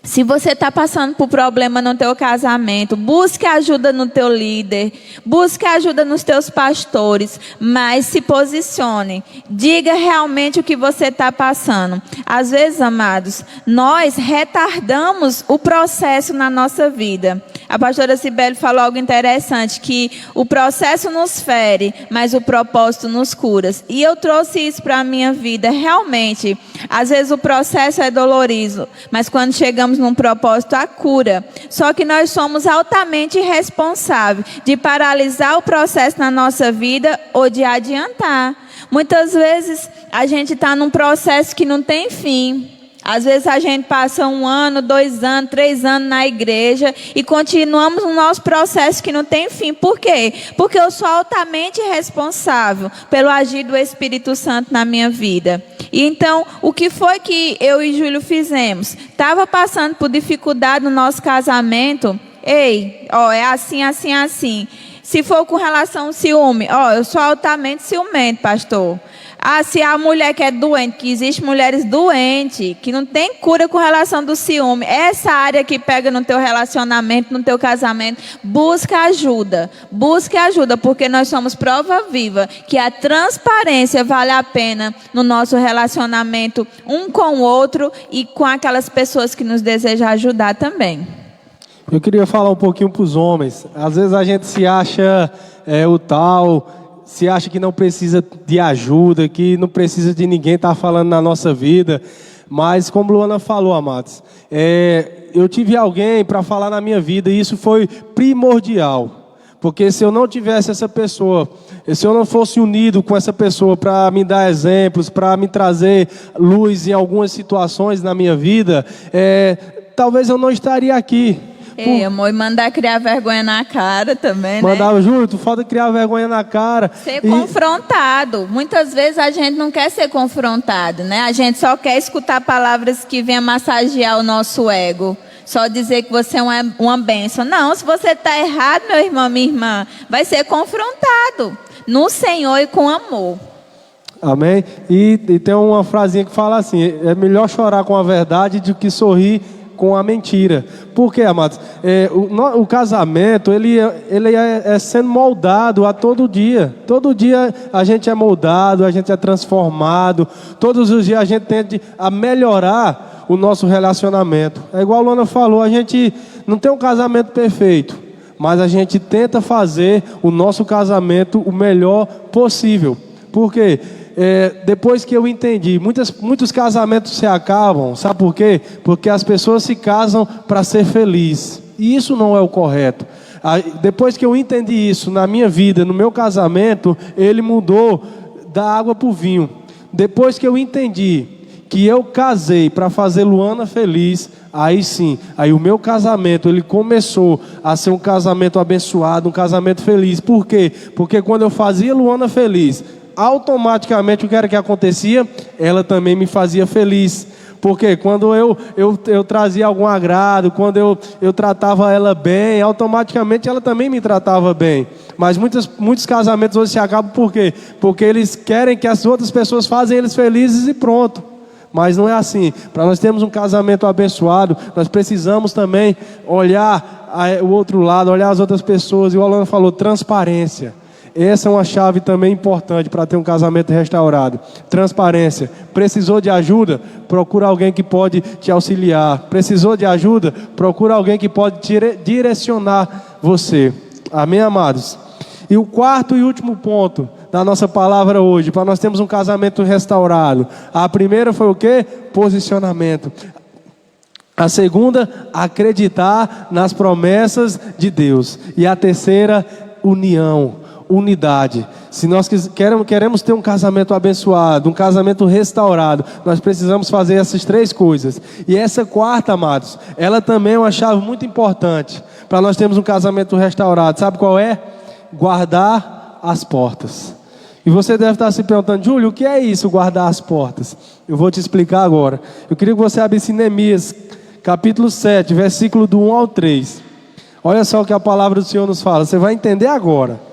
Se você está passando por problema no teu casamento, busque ajuda no teu líder, busque ajuda nos teus pastores, mas se posicione, diga realmente o que você está passando. Às vezes, amados, nós retardamos o processo na nossa vida. A pastora Cibele falou algo interessante, que o processo nos fere, mas o propósito nos cura. E eu trouxe isso para a minha vida. Realmente, às vezes o processo é doloroso, mas quando chegamos num propósito, a cura. Só que nós somos altamente responsáveis de paralisar o processo na nossa vida ou de adiantar. Muitas vezes a gente está num processo que não tem fim. Às vezes a gente passa 1 ano, 2 anos, 3 anos na igreja e continuamos no nosso processo que não tem fim. Por quê? Porque eu sou altamente responsável pelo agir do Espírito Santo na minha vida. E então, o que foi que eu e Júlio fizemos? Estava passando por dificuldade no nosso casamento. Ei, ó, é assim, assim, assim. Se for com relação ao ciúme, ó, eu sou altamente ciumento, pastor. Ah, se a mulher que é doente, que existe mulheres doentes, que não tem cura com relação do ciúme, essa área que pega no teu relacionamento, no teu casamento, busca ajuda, porque nós somos prova viva que a transparência vale a pena no nosso relacionamento um com o outro e com aquelas pessoas que nos desejam ajudar também. Eu queria falar um pouquinho para os homens. Às vezes a gente se acha o tal, se acha que não precisa de ajuda, que não precisa de ninguém estar falando na nossa vida. Mas como Luana falou, amados, eu tive alguém para falar na minha vida e isso foi primordial. Porque se eu não tivesse essa pessoa, se eu não fosse unido com essa pessoa para me dar exemplos, para me trazer luz em algumas situações na minha vida, talvez eu não estaria aqui. Amor, e mandar criar vergonha na cara também, Mandava, né? Júlio, tu falta criar vergonha na cara. Ser confrontado. Muitas vezes a gente não quer ser confrontado, né? A gente só quer escutar palavras que venham massagear o nosso ego. Só dizer que você é uma bênção. Não, se você está errado, meu irmão, minha irmã, vai ser confrontado no Senhor e com amor. Amém? E tem uma frasinha que fala assim: é melhor chorar com a verdade do que sorrir com a mentira. Por quê, amados? O casamento, ele é sendo moldado a todo dia. Todo dia a gente é moldado, a gente é transformado. Todos os dias a gente tende a melhorar o nosso relacionamento. É igual a Luana falou, a gente não tem um casamento perfeito, mas a gente tenta fazer o nosso casamento o melhor possível. Por quê? Depois que eu entendi, muitos casamentos se acabam, sabe por quê? Porque as pessoas se casam para ser felizes, e isso não é o correto. Depois que eu entendi isso na minha vida, no meu casamento, ele mudou da água para o vinho. Depois que eu entendi que eu casei para fazer Luana feliz, aí sim, aí o meu casamento, ele começou a ser um casamento abençoado, um casamento feliz. Por quê? Porque quando eu fazia Luana feliz, automaticamente o que era que acontecia? Ela também me fazia feliz. Porque quando eu trazia algum agrado, quando eu tratava ela bem, automaticamente ela também me tratava bem. Mas muitos casamentos hoje se acabam por quê? Porque eles querem que as outras pessoas façam eles felizes e pronto. Mas não é assim. Para nós termos um casamento abençoado, nós precisamos também olhar o outro lado, olhar as outras pessoas. E o Alana falou, transparência. Essa é uma chave também importante para ter um casamento restaurado. Transparência. Precisou de ajuda? Procura alguém que pode te auxiliar. Precisou de ajuda? Procura alguém que pode direcionar você. Amém, amados? E o quarto e último ponto da nossa palavra hoje, para nós termos um casamento restaurado. A primeira foi o quê? Posicionamento. A segunda, acreditar nas promessas de Deus. E a terceira, união. Unidade. Se nós queremos ter um casamento abençoado, um casamento restaurado, nós precisamos fazer essas três coisas. E essa quarta, amados, ela também é uma chave muito importante para nós termos um casamento restaurado. Sabe qual é? Guardar as portas. E você deve estar se perguntando, Júlio, o que é isso, guardar as portas? Eu vou te explicar agora. Eu queria que você abrisse Neemias, capítulo 7, versículo do 1 ao 3. Olha só o que a palavra do Senhor nos fala, você vai entender agora.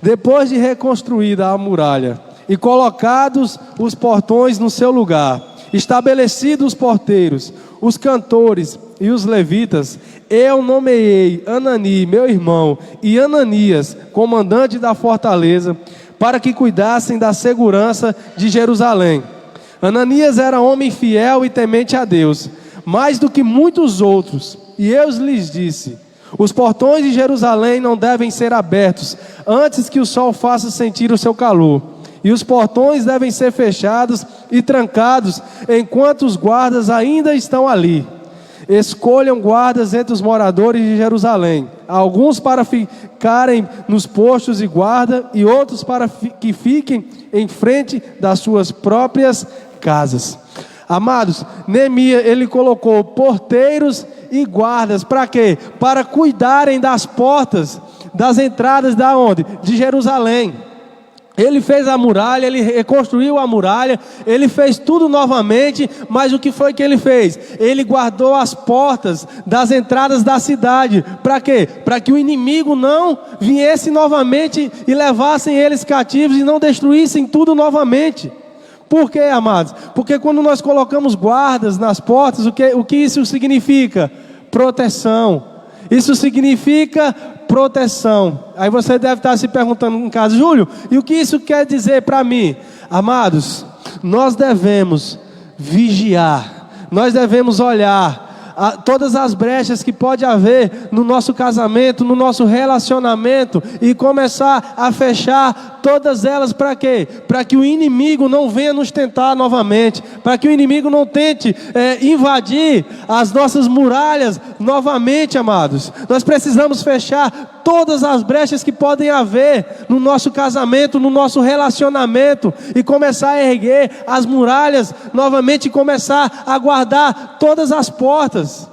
Depois de reconstruída a muralha e colocados os portões no seu lugar, estabelecidos os porteiros, os cantores e os levitas, eu nomeei Anani, meu irmão, e Ananias, comandante da fortaleza, para que cuidassem da segurança de Jerusalém. Ananias era homem fiel e temente a Deus, mais do que muitos outros, e eu lhes disse: os portões de Jerusalém não devem ser abertos antes que o sol faça sentir o seu calor. E os portões devem ser fechados e trancados enquanto os guardas ainda estão ali. Escolham guardas entre os moradores de Jerusalém, alguns para ficarem nos postos de guarda e outros para que fiquem em frente das suas próprias casas. Amados, Neemias, ele colocou porteiros e guardas, para quê? Para cuidarem das portas, das entradas da onde? De Jerusalém. Ele fez a muralha, ele reconstruiu a muralha, ele fez tudo novamente, mas o que foi que ele fez? Ele guardou as portas das entradas da cidade, para quê? Para que o inimigo não viesse novamente e levassem eles cativos e não destruíssem tudo novamente. Por quê, amados? Porque quando nós colocamos guardas nas portas, o que isso significa? Proteção. Isso significa proteção. Aí você deve estar se perguntando em casa, Júlio, e o que isso quer dizer para mim? Amados, nós devemos vigiar, nós devemos olhar todas as brechas que pode haver no nosso casamento, no nosso relacionamento, e começar a fechar todas elas. Para quê? Para que o inimigo não venha nos tentar novamente, para que o inimigo não tente invadir as nossas muralhas novamente, amados. Nós precisamos fechar todas as brechas que podem haver no nosso casamento, no nosso relacionamento, e começar a erguer as muralhas novamente, e começar a guardar todas as portas.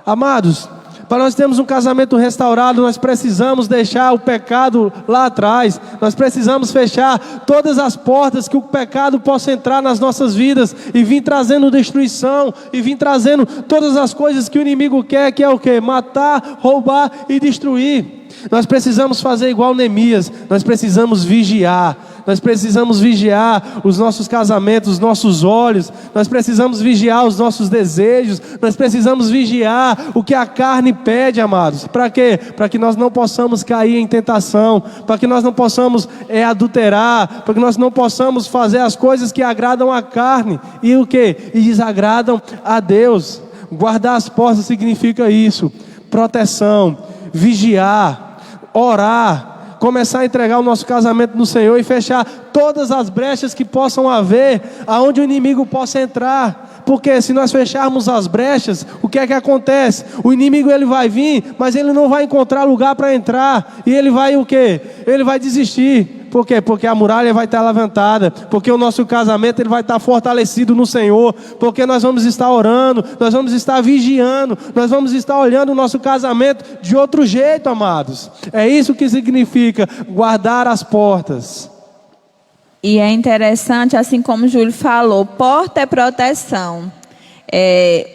Amados, para nós termos um casamento restaurado, nós precisamos deixar o pecado lá atrás. Nós precisamos fechar todas as portas que o pecado possa entrar nas nossas vidas e vir trazendo destruição, e vir trazendo todas as coisas que o inimigo quer, que é o quê? Matar, roubar e destruir. Nós precisamos fazer igual Neemias. Nós precisamos vigiar. Nós precisamos vigiar os nossos casamentos, os nossos olhos. Nós precisamos vigiar os nossos desejos. Nós precisamos vigiar o que a carne pede, amados. Para quê? Para que nós não possamos cair em tentação, para que nós não possamos adulterar, para que nós não possamos fazer as coisas que agradam a carne e o quê? E desagradam a Deus. Guardar as portas significa isso: proteção, vigiar, orar, começar a entregar o nosso casamento no Senhor e fechar todas as brechas que possam haver, aonde o inimigo possa entrar. Porque se nós fecharmos as brechas, o que é que acontece? O inimigo ele vai vir, mas ele não vai encontrar lugar para entrar, e ele vai o quê? Ele vai desistir. Por quê? Porque a muralha vai estar levantada, porque o nosso casamento ele vai estar fortalecido no Senhor, porque nós vamos estar orando, nós vamos estar vigiando, nós vamos estar olhando o nosso casamento de outro jeito, amados. É isso que significa guardar as portas. E é interessante, assim como o Júlio falou, porta é proteção.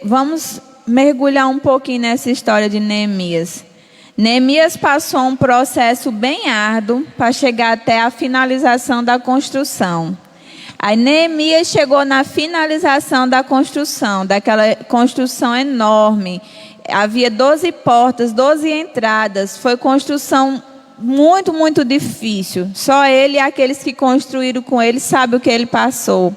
Vamos mergulhar um pouquinho nessa história de Neemias. Neemias passou um processo bem árduo para chegar até a finalização da construção. Aí Neemias chegou na finalização da construção, daquela construção enorme. Havia 12 portas, 12 entradas. Foi construção muito, muito difícil. Só ele e aqueles que construíram com ele sabem o que ele passou.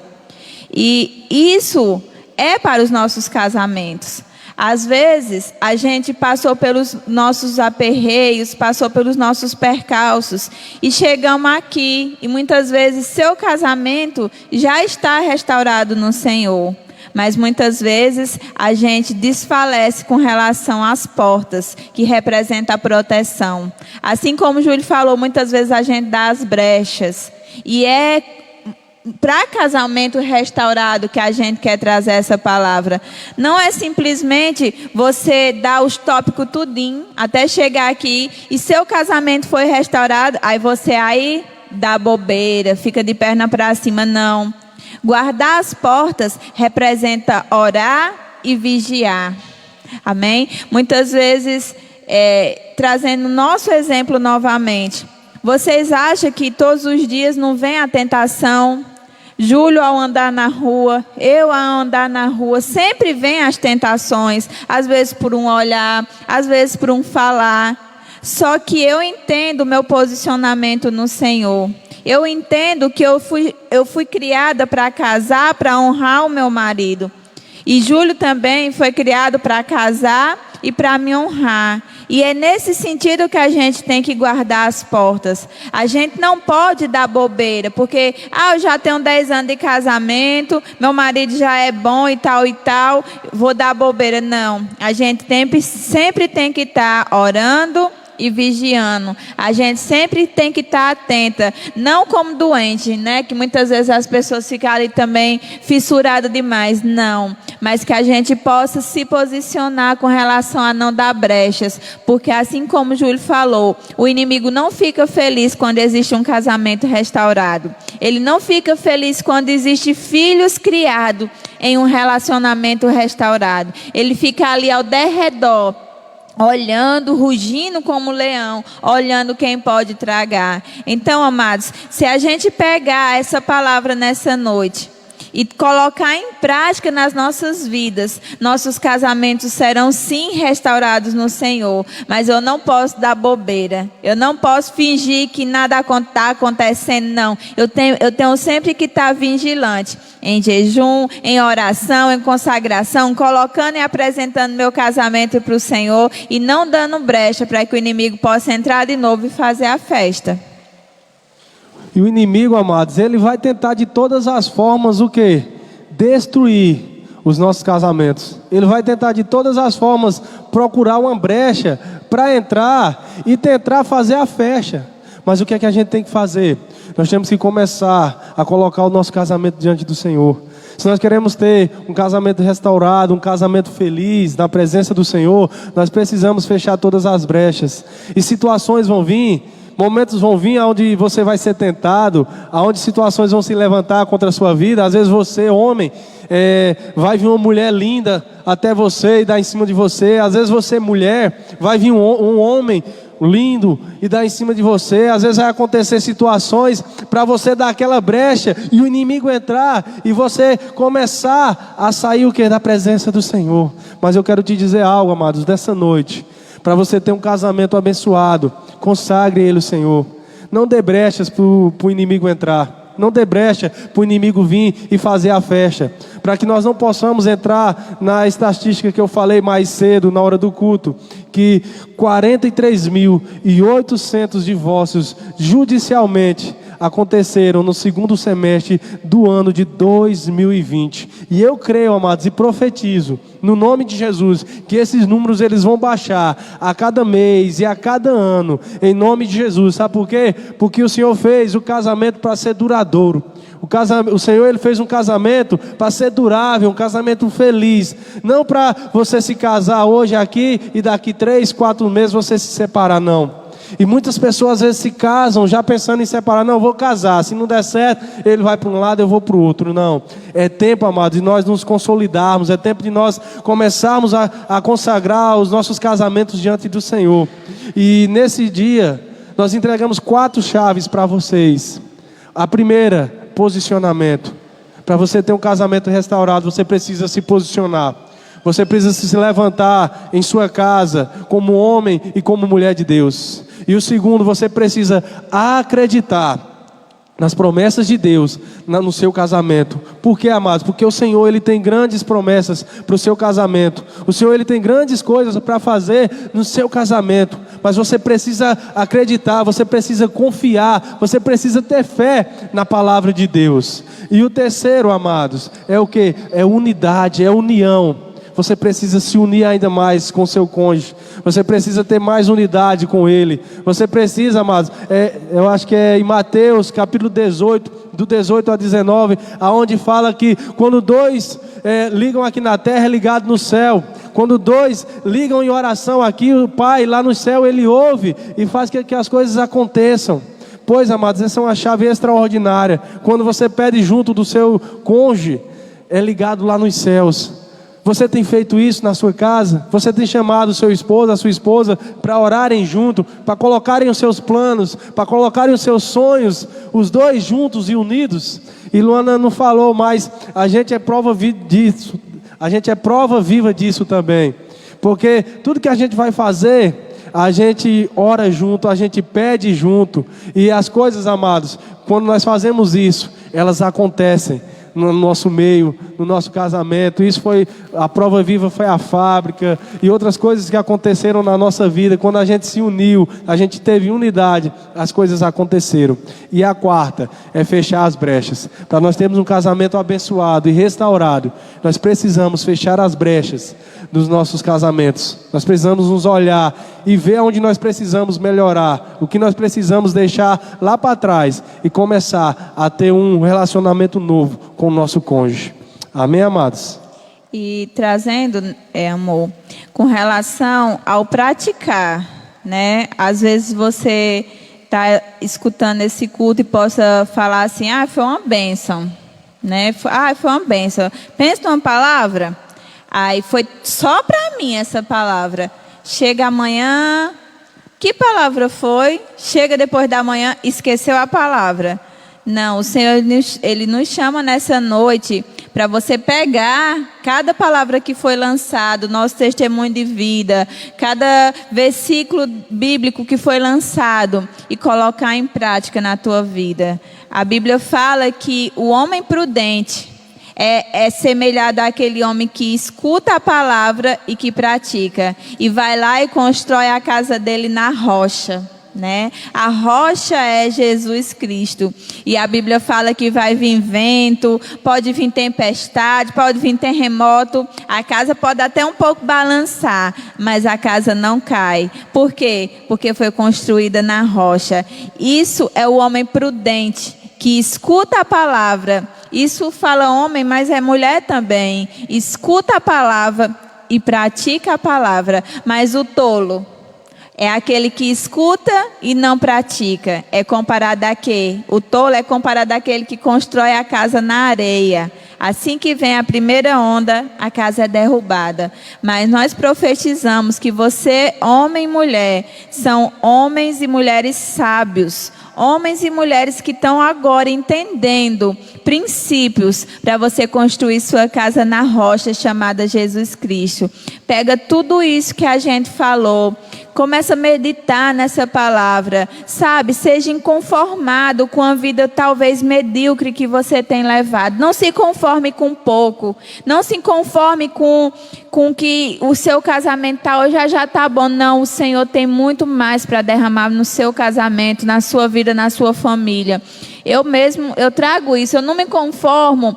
E isso é para os nossos casamentos. Às vezes, a gente passou pelos nossos aperreios, passou pelos nossos percalços e chegamos aqui. E muitas vezes, seu casamento já está restaurado no Senhor. Mas muitas vezes, a gente desfalece com relação às portas, que representa a proteção. Assim como o Júlio falou, muitas vezes a gente dá as brechas. E é para casamento restaurado que a gente quer trazer essa palavra. Não é simplesmente você dar os tópicos tudinho até chegar aqui e seu casamento foi restaurado, aí você aí dá bobeira, fica de perna para cima. Não. Guardar as portas representa orar e vigiar. Amém? Muitas vezes, trazendo nosso exemplo novamente, vocês acham que todos os dias não vem a tentação? Júlio ao andar na rua, eu ao andar na rua, sempre vem as tentações, às vezes por um olhar, às vezes por um falar. Só que eu entendo o meu posicionamento no Senhor. Eu entendo que eu fui criada para casar, para honrar o meu marido. E Júlio também foi criado para casar e para me honrar. E é nesse sentido que a gente tem que guardar as portas. A gente não pode dar bobeira, porque eu já tenho 10 anos de casamento, meu marido já é bom e tal, vou dar bobeira. Não, a gente sempre tem que estar orando e vigiando. A gente sempre tem que estar atenta, não como doente, né? Que muitas vezes as pessoas ficam ali também fissuradas demais. Não, mas que a gente possa se posicionar com relação a não dar brechas, porque assim como o Júlio falou, o inimigo não fica feliz quando existe um casamento restaurado. Ele não fica feliz quando existe filhos criados em um relacionamento restaurado. Ele fica ali ao derredor, olhando, rugindo como leão, olhando quem pode tragar. Então, amados, se a gente pegar essa palavra nessa noite e colocar em prática nas nossas vidas, nossos casamentos serão sim restaurados no Senhor. Mas eu não posso dar bobeira, eu não posso fingir que nada está acontecendo, não. Eu tenho sempre que estar vigilante, em jejum, em oração, em consagração, colocando e apresentando meu casamento para o Senhor e não dando brecha para que o inimigo possa entrar de novo e fazer a festa. E o inimigo, amados, ele vai tentar de todas as formas o quê? Destruir os nossos casamentos. Ele vai tentar de todas as formas procurar uma brecha para entrar e tentar fazer a festa. Mas o que é que a gente tem que fazer? Nós temos que começar a colocar o nosso casamento diante do Senhor. Se nós queremos ter um casamento restaurado, um casamento feliz, na presença do Senhor, nós precisamos fechar todas as brechas. E situações vão vir, momentos vão vir onde você vai ser tentado, onde situações vão se levantar contra a sua vida. Às vezes você, homem, vai vir uma mulher linda até você e dar em cima de você. Às vezes você, mulher, vai vir um homem lindo e dar em cima de você. Às vezes vai acontecer situações para você dar aquela brecha e o inimigo entrar e você começar a sair o que? Da presença do Senhor. Mas eu quero te dizer algo, amados, dessa noite. Para você ter um casamento abençoado, consagre ele ao Senhor. Não dê brechas para o inimigo entrar. Não dê brecha para o inimigo vir e fazer a festa. Para que nós não possamos entrar na estatística que eu falei mais cedo, na hora do culto, que 43.800 divórcios judicialmente aconteceram no segundo semestre do ano de 2020. E eu creio, amados, e profetizo, no nome de Jesus, que esses números eles vão baixar a cada mês e a cada ano, em nome de Jesus. Sabe por quê? Porque o Senhor fez o casamento para ser duradouro. O Senhor ele fez um casamento para ser durável, um casamento feliz. Não para você se casar hoje aqui e daqui 3, 4 meses você se separar, não. E muitas pessoas às vezes se casam já pensando em separar. Não, eu vou casar, se não der certo ele vai para um lado, eu vou para o outro. Não, é tempo, amados, de nós nos consolidarmos. É tempo de nós começarmos a consagrar os nossos casamentos diante do Senhor. E nesse dia nós entregamos 4 chaves para vocês. A primeira, posicionamento. Para você ter um casamento restaurado, você precisa se posicionar. Você precisa se levantar em sua casa como homem e como mulher de Deus. E o segundo, você precisa acreditar nas promessas de Deus no seu casamento. Por quê, amados? Porque o Senhor ele tem grandes promessas para o seu casamento. O Senhor ele tem grandes coisas para fazer no seu casamento. Mas você precisa acreditar, você precisa confiar, você precisa ter fé na palavra de Deus. E o terceiro, amados, é o quê? É unidade, é união. Você precisa se unir ainda mais com seu cônjuge. Você precisa ter mais unidade com ele. Você precisa, amados, eu acho que é em Mateus capítulo 18, do 18 a 19, aonde fala que quando 2 ligam aqui na terra, é ligado no céu. Quando 2 ligam em oração aqui, o Pai lá no céu, ele ouve e faz que as coisas aconteçam. Pois, amados, essa é uma chave extraordinária. Quando você pede junto do seu cônjuge, é ligado lá nos céus. Você tem feito isso na sua casa? Você tem chamado o seu esposo, a sua esposa, para orarem junto, para colocarem os seus planos, para colocarem os seus sonhos, os dois juntos e unidos? E Luana não falou, mas a gente é prova disso. A gente é prova viva disso também. Porque tudo que a gente vai fazer, a gente ora junto, a gente pede junto. E as coisas, amados, quando nós fazemos isso, elas acontecem no nosso meio, no nosso casamento. Isso foi, a prova viva foi a fábrica e outras coisas que aconteceram na nossa vida. Quando a gente se uniu, a gente teve unidade, as coisas aconteceram. E a quarta é fechar as brechas. Para nós termos um casamento abençoado e restaurado, nós precisamos fechar as brechas dos nossos casamentos. Nós precisamos nos olhar e ver onde nós precisamos melhorar, o que nós precisamos deixar lá para trás e começar a ter um relacionamento novo com o nosso cônjuge. Amém, amados? E trazendo, amor, com relação ao praticar, né? Às vezes você está escutando esse culto e possa falar assim, foi uma bênção, né? Foi uma bênção. Pensa numa palavra, aí foi só para mim essa palavra. Chega amanhã, que palavra foi? Chega depois da manhã, esqueceu a palavra. Não, o Senhor, Ele nos chama nessa noite para você pegar cada palavra que foi lançado, nosso testemunho de vida, cada versículo bíblico que foi lançado e colocar em prática na tua vida. A Bíblia fala que o homem prudente é semelhado àquele homem que escuta a palavra e que pratica. E vai lá e constrói a casa dele na rocha, né? A rocha é Jesus Cristo. E a Bíblia fala que vai vir vento, pode vir tempestade, pode vir terremoto. A casa pode até um pouco balançar, mas a casa não cai. Por quê? Porque foi construída na rocha. Isso é o homem prudente, que escuta a palavra. Isso fala homem, mas é mulher também. Escuta a palavra e pratica a palavra. Mas o tolo é aquele que escuta e não pratica. É comparado a quê? O tolo é comparado àquele que constrói a casa na areia. Assim que vem a primeira onda, a casa é derrubada. Mas nós profetizamos que você, homem e mulher, são homens e mulheres sábios. Homens e mulheres que estão agora entendendo princípios para você construir sua casa na rocha chamada Jesus Cristo. Pega tudo isso que a gente falou, começa a meditar nessa palavra, sabe? Seja inconformado com a vida talvez medíocre que você tem levado. Não se conforme com pouco. Não se conforme com que o seu casamento já está bom. Não, o Senhor tem muito mais para derramar no seu casamento, na sua vida, na sua família. Eu trago isso, eu não me conformo.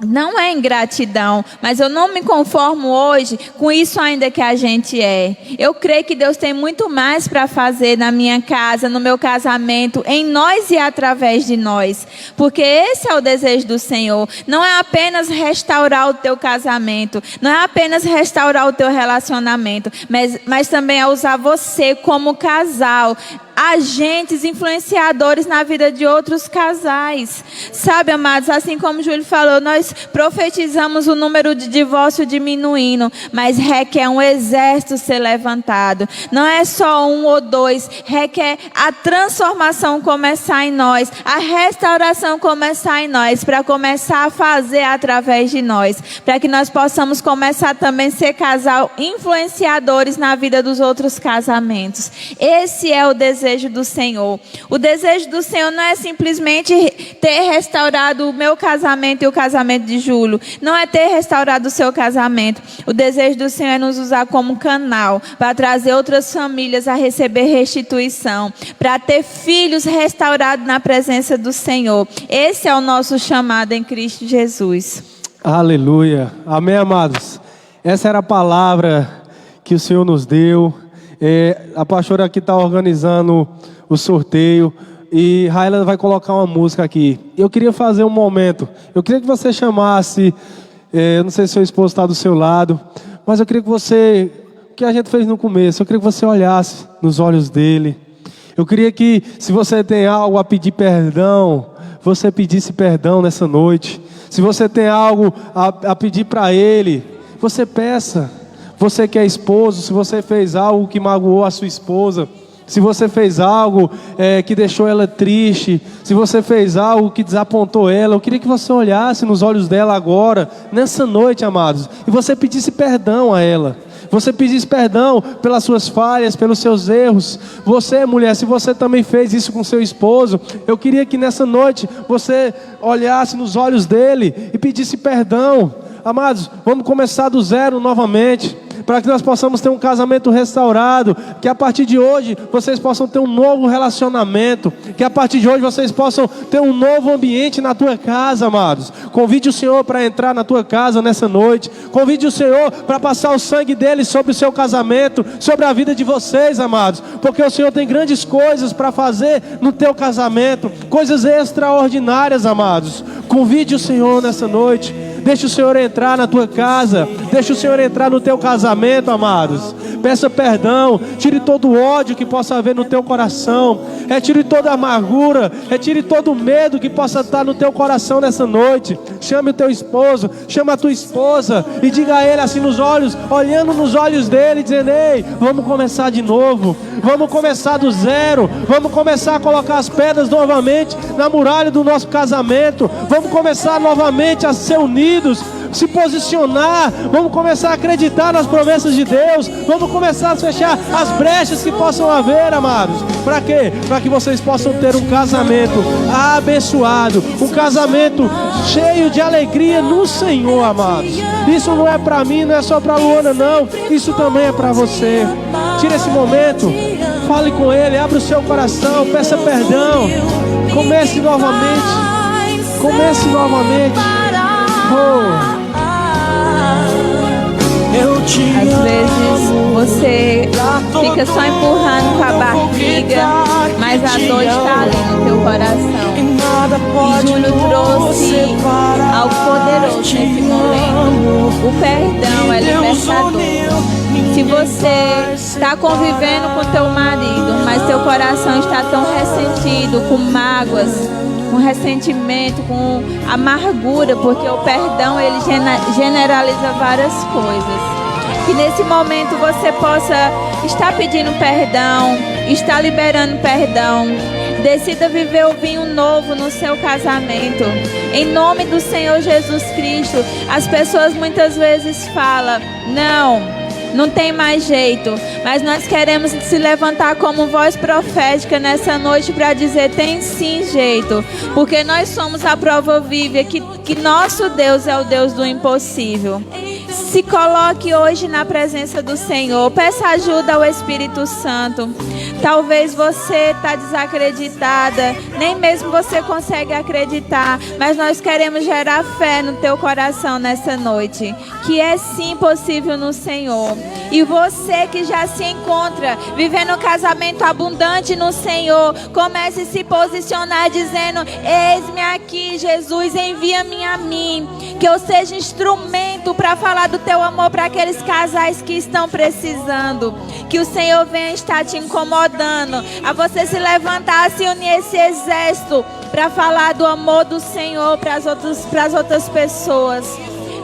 Não é ingratidão, mas eu não me conformo hoje com isso ainda que a gente é. Eu creio que Deus tem muito mais para fazer na minha casa, no meu casamento, em nós e através de nós. Porque esse é o desejo do Senhor. Não é apenas restaurar o teu casamento, não é apenas restaurar o teu relacionamento, mas também é usar você como casal, agentes influenciadores na vida de outros casais. Sabe, amados, assim como o Júlio falou, nós profetizamos o número de divórcio diminuindo, mas requer um exército ser levantado. Não é só um ou dois, requer a transformação começar em nós, a restauração começar em nós, para começar a fazer através de nós, para que nós possamos começar também a ser casal influenciadores na vida dos outros casamentos. Esse é o desejo do Senhor. O desejo do Senhor não é simplesmente ter restaurado o meu casamento e o casamento de Júlio. Não é ter restaurado o seu casamento. O desejo do Senhor é nos usar como canal para trazer outras famílias a receber restituição, para ter filhos restaurados na presença do Senhor. Esse é o nosso chamado em Cristo Jesus. Aleluia. Amém, amados? Essa era a palavra que o Senhor nos deu. A pastora aqui está organizando o sorteio e Raila vai colocar uma música aqui. Eu queria fazer um momento. Eu queria que você chamasse, eu não sei se seu esposo está do seu lado, mas eu queria que você, o que a gente fez no começo, eu queria que você olhasse nos olhos dele. Eu queria que, se você tem algo a pedir perdão, você pedisse perdão nessa noite. Se você tem algo a pedir para ele, você peça. Você que é esposo, se você fez algo que magoou a sua esposa, se você fez algo que deixou ela triste, se você fez algo que desapontou ela, eu queria que você olhasse nos olhos dela agora, nessa noite, amados, e você pedisse perdão a ela. Você pedisse perdão pelas suas falhas, pelos seus erros. Você, mulher, se você também fez isso com seu esposo, eu queria que nessa noite você olhasse nos olhos dele e pedisse perdão. Amados, vamos começar do zero novamente, para que nós possamos ter um casamento restaurado, que a partir de hoje vocês possam ter um novo relacionamento, que a partir de hoje vocês possam ter um novo ambiente na tua casa, amados. Convide o Senhor para entrar na tua casa nessa noite, convide o Senhor para passar o sangue dele sobre o seu casamento, sobre a vida de vocês, amados, porque o Senhor tem grandes coisas para fazer no teu casamento, coisas extraordinárias, amados. Convide o Senhor nessa noite. Deixa o Senhor entrar na tua casa. Deixa o Senhor entrar no teu casamento, amados. Peça perdão, tire todo o ódio que possa haver no teu coração. Retire toda a amargura, retire todo o medo que possa estar no teu coração nessa noite. Chame o teu esposo, chama a tua esposa e diga a ele assim nos olhos, olhando nos olhos dele, dizendo: ei, vamos começar de novo, vamos começar do zero, vamos começar a colocar as pedras novamente na muralha do nosso casamento, vamos começar novamente a ser unidos, se posicionar, vamos começar a acreditar nas promessas de Deus, vamos começar a fechar as brechas que possam haver, amados. Para quê? Para que vocês possam ter um casamento abençoado, um casamento cheio de alegria no Senhor, amados. Isso não é para mim, não é só para a Luana, não, isso também é para você. Tire esse momento, fale com Ele, abra o seu coração, peça perdão, comece novamente, comece novamente. Oh. Às vezes você fica só empurrando com a barriga, mas a dor está ali no teu coração. E Júlio trouxe algo poderoso nesse momento. O perdão é libertador. Se você está convivendo com teu marido, mas teu coração está tão ressentido, com mágoas, com ressentimento, com amargura, porque o perdão ele generaliza várias coisas. Que nesse momento você possa estar pedindo perdão, estar liberando perdão. Decida viver o vinho novo no seu casamento. Em nome do Senhor Jesus Cristo. As pessoas muitas vezes falam: não tem mais jeito. Mas nós queremos se levantar como voz profética nessa noite para dizer: tem sim jeito. Porque nós somos a prova viva que nosso Deus é o Deus do impossível. Se coloque hoje na presença do Senhor. Peça ajuda ao Espírito Santo. Talvez você está desacreditada, nem mesmo você consegue acreditar, mas nós queremos gerar fé no teu coração nessa noite, que é sim possível no Senhor. E você que já se encontra vivendo um casamento abundante no Senhor, comece a se posicionar dizendo: eis-me aqui, Jesus, envia-me a mim, que eu seja instrumento para falar do teu amor para aqueles casais que estão precisando. Que o Senhor venha estar te incomodando, a você se levantar, se unir a esse exército para falar do amor do Senhor para as outras pessoas.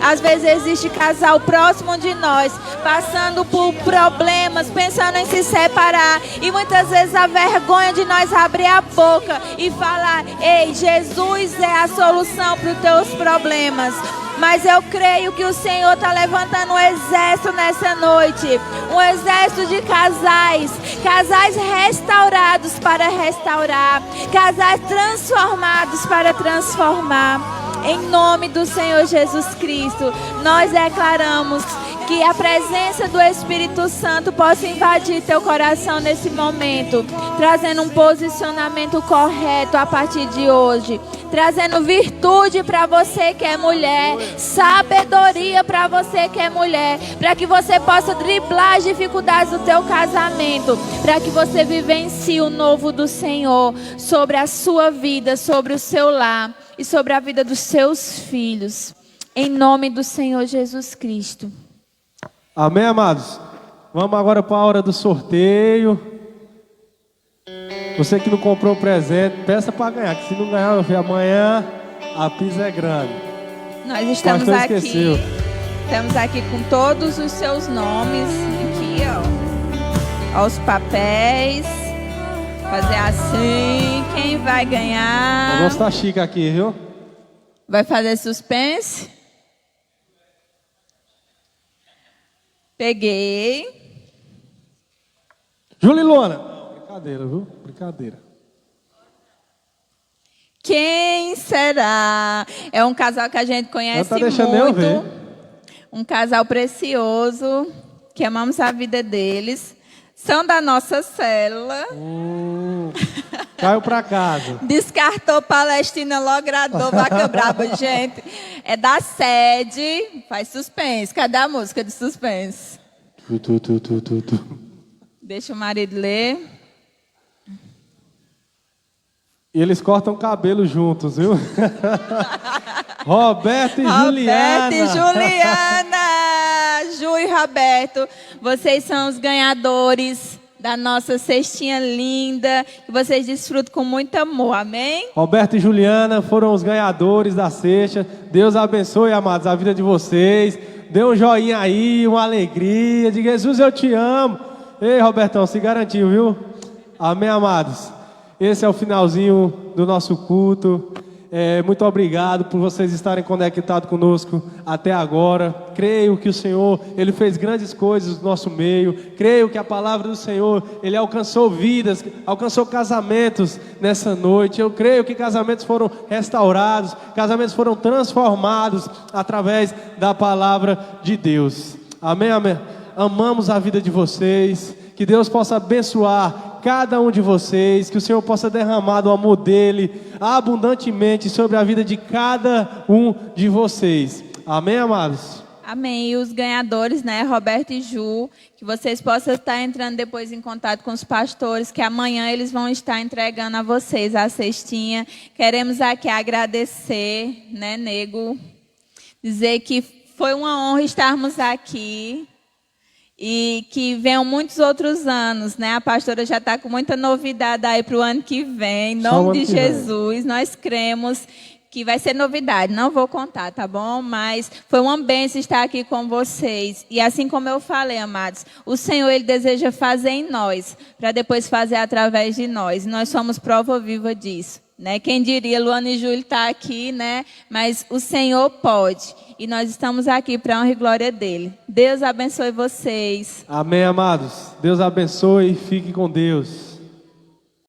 Às vezes existe casal próximo de nós, passando por problemas, pensando em se separar. E muitas vezes a vergonha de nós abrir a boca e falar: ei, Jesus é a solução para os teus problemas. Mas eu creio que o Senhor está levantando um exército nessa noite. Um exército de casais. Casais restaurados para restaurar. Casais transformados para transformar. Em nome do Senhor Jesus Cristo, nós declaramos que a presença do Espírito Santo possa invadir teu coração nesse momento, trazendo um posicionamento correto a partir de hoje, trazendo virtude para você que é mulher, sabedoria para você que é mulher, para que você possa driblar as dificuldades do teu casamento, para que você vivencie o novo do Senhor sobre a sua vida, sobre o seu lar e sobre a vida dos seus filhos, em nome do Senhor Jesus Cristo. Amém, amados? Vamos agora para a hora do sorteio. Você que não comprou presente, peça para ganhar, que se não ganhar, meu filho, amanhã a pizza é grande. Nós estamos aqui com todos os seus nomes, aqui, ó, os papéis. Fazer assim, quem vai ganhar? O negócio tá chique aqui, viu? Vai fazer suspense? Peguei. Júlia e Luana. Brincadeira, viu? Brincadeira. Quem será? É um casal que a gente conhece tá deixando muito. Eu ver. Um casal precioso, que amamos a vida deles. São da nossa célula. Caiu pra casa. Descartou Palestina, Logrador, Vaca Braba. Gente, é da sede. Faz suspense. Cadê a música de suspense? Deixa o marido ler. E eles cortam cabelo juntos, viu? Roberto e Juliana. Roberto e Juliana. Ju e Roberto, vocês são os ganhadores da nossa cestinha linda, que vocês desfrutam com muito amor, amém? Roberto e Juliana foram os ganhadores da cesta. Deus abençoe, amados, a vida de vocês. Dê um joinha aí, uma alegria. Diga, Jesus, eu te amo. Ei, Robertão, se garantiu, viu? Amém, amados? Esse é o finalzinho do nosso culto. Muito obrigado por vocês estarem conectados conosco até agora. Creio que o Senhor, Ele fez grandes coisas no nosso meio. Creio que a palavra do Senhor, Ele alcançou vidas, alcançou casamentos nessa noite. Eu creio que casamentos foram restaurados, casamentos foram transformados através da palavra de Deus. Amém, amém. Amamos a vida de vocês. Que Deus possa abençoar cada um de vocês, que o Senhor possa derramar do amor dele abundantemente sobre a vida de cada um de vocês. Amém, amados? Amém. E os ganhadores, né, Roberto e Ju, que vocês possam estar entrando depois em contato com os pastores, que amanhã eles vão estar entregando a vocês a cestinha. Queremos aqui agradecer, né, nego, dizer que foi uma honra estarmos aqui. E que venham muitos outros anos, né? A pastora já está com muita novidade aí para o ano que vem. Em nome de Jesus, nós cremos que vai ser novidade. Não vou contar, tá bom? Mas foi uma bênção estar aqui com vocês. E assim como eu falei, amados, o Senhor, Ele deseja fazer em nós, para depois fazer através de nós. E nós somos prova viva disso. Né? Quem diria, Luana e Júlio está aqui, né? Mas o Senhor pode. E nós estamos aqui para a honra e glória dEle. Deus abençoe vocês. Amém, amados. Deus abençoe e fique com Deus.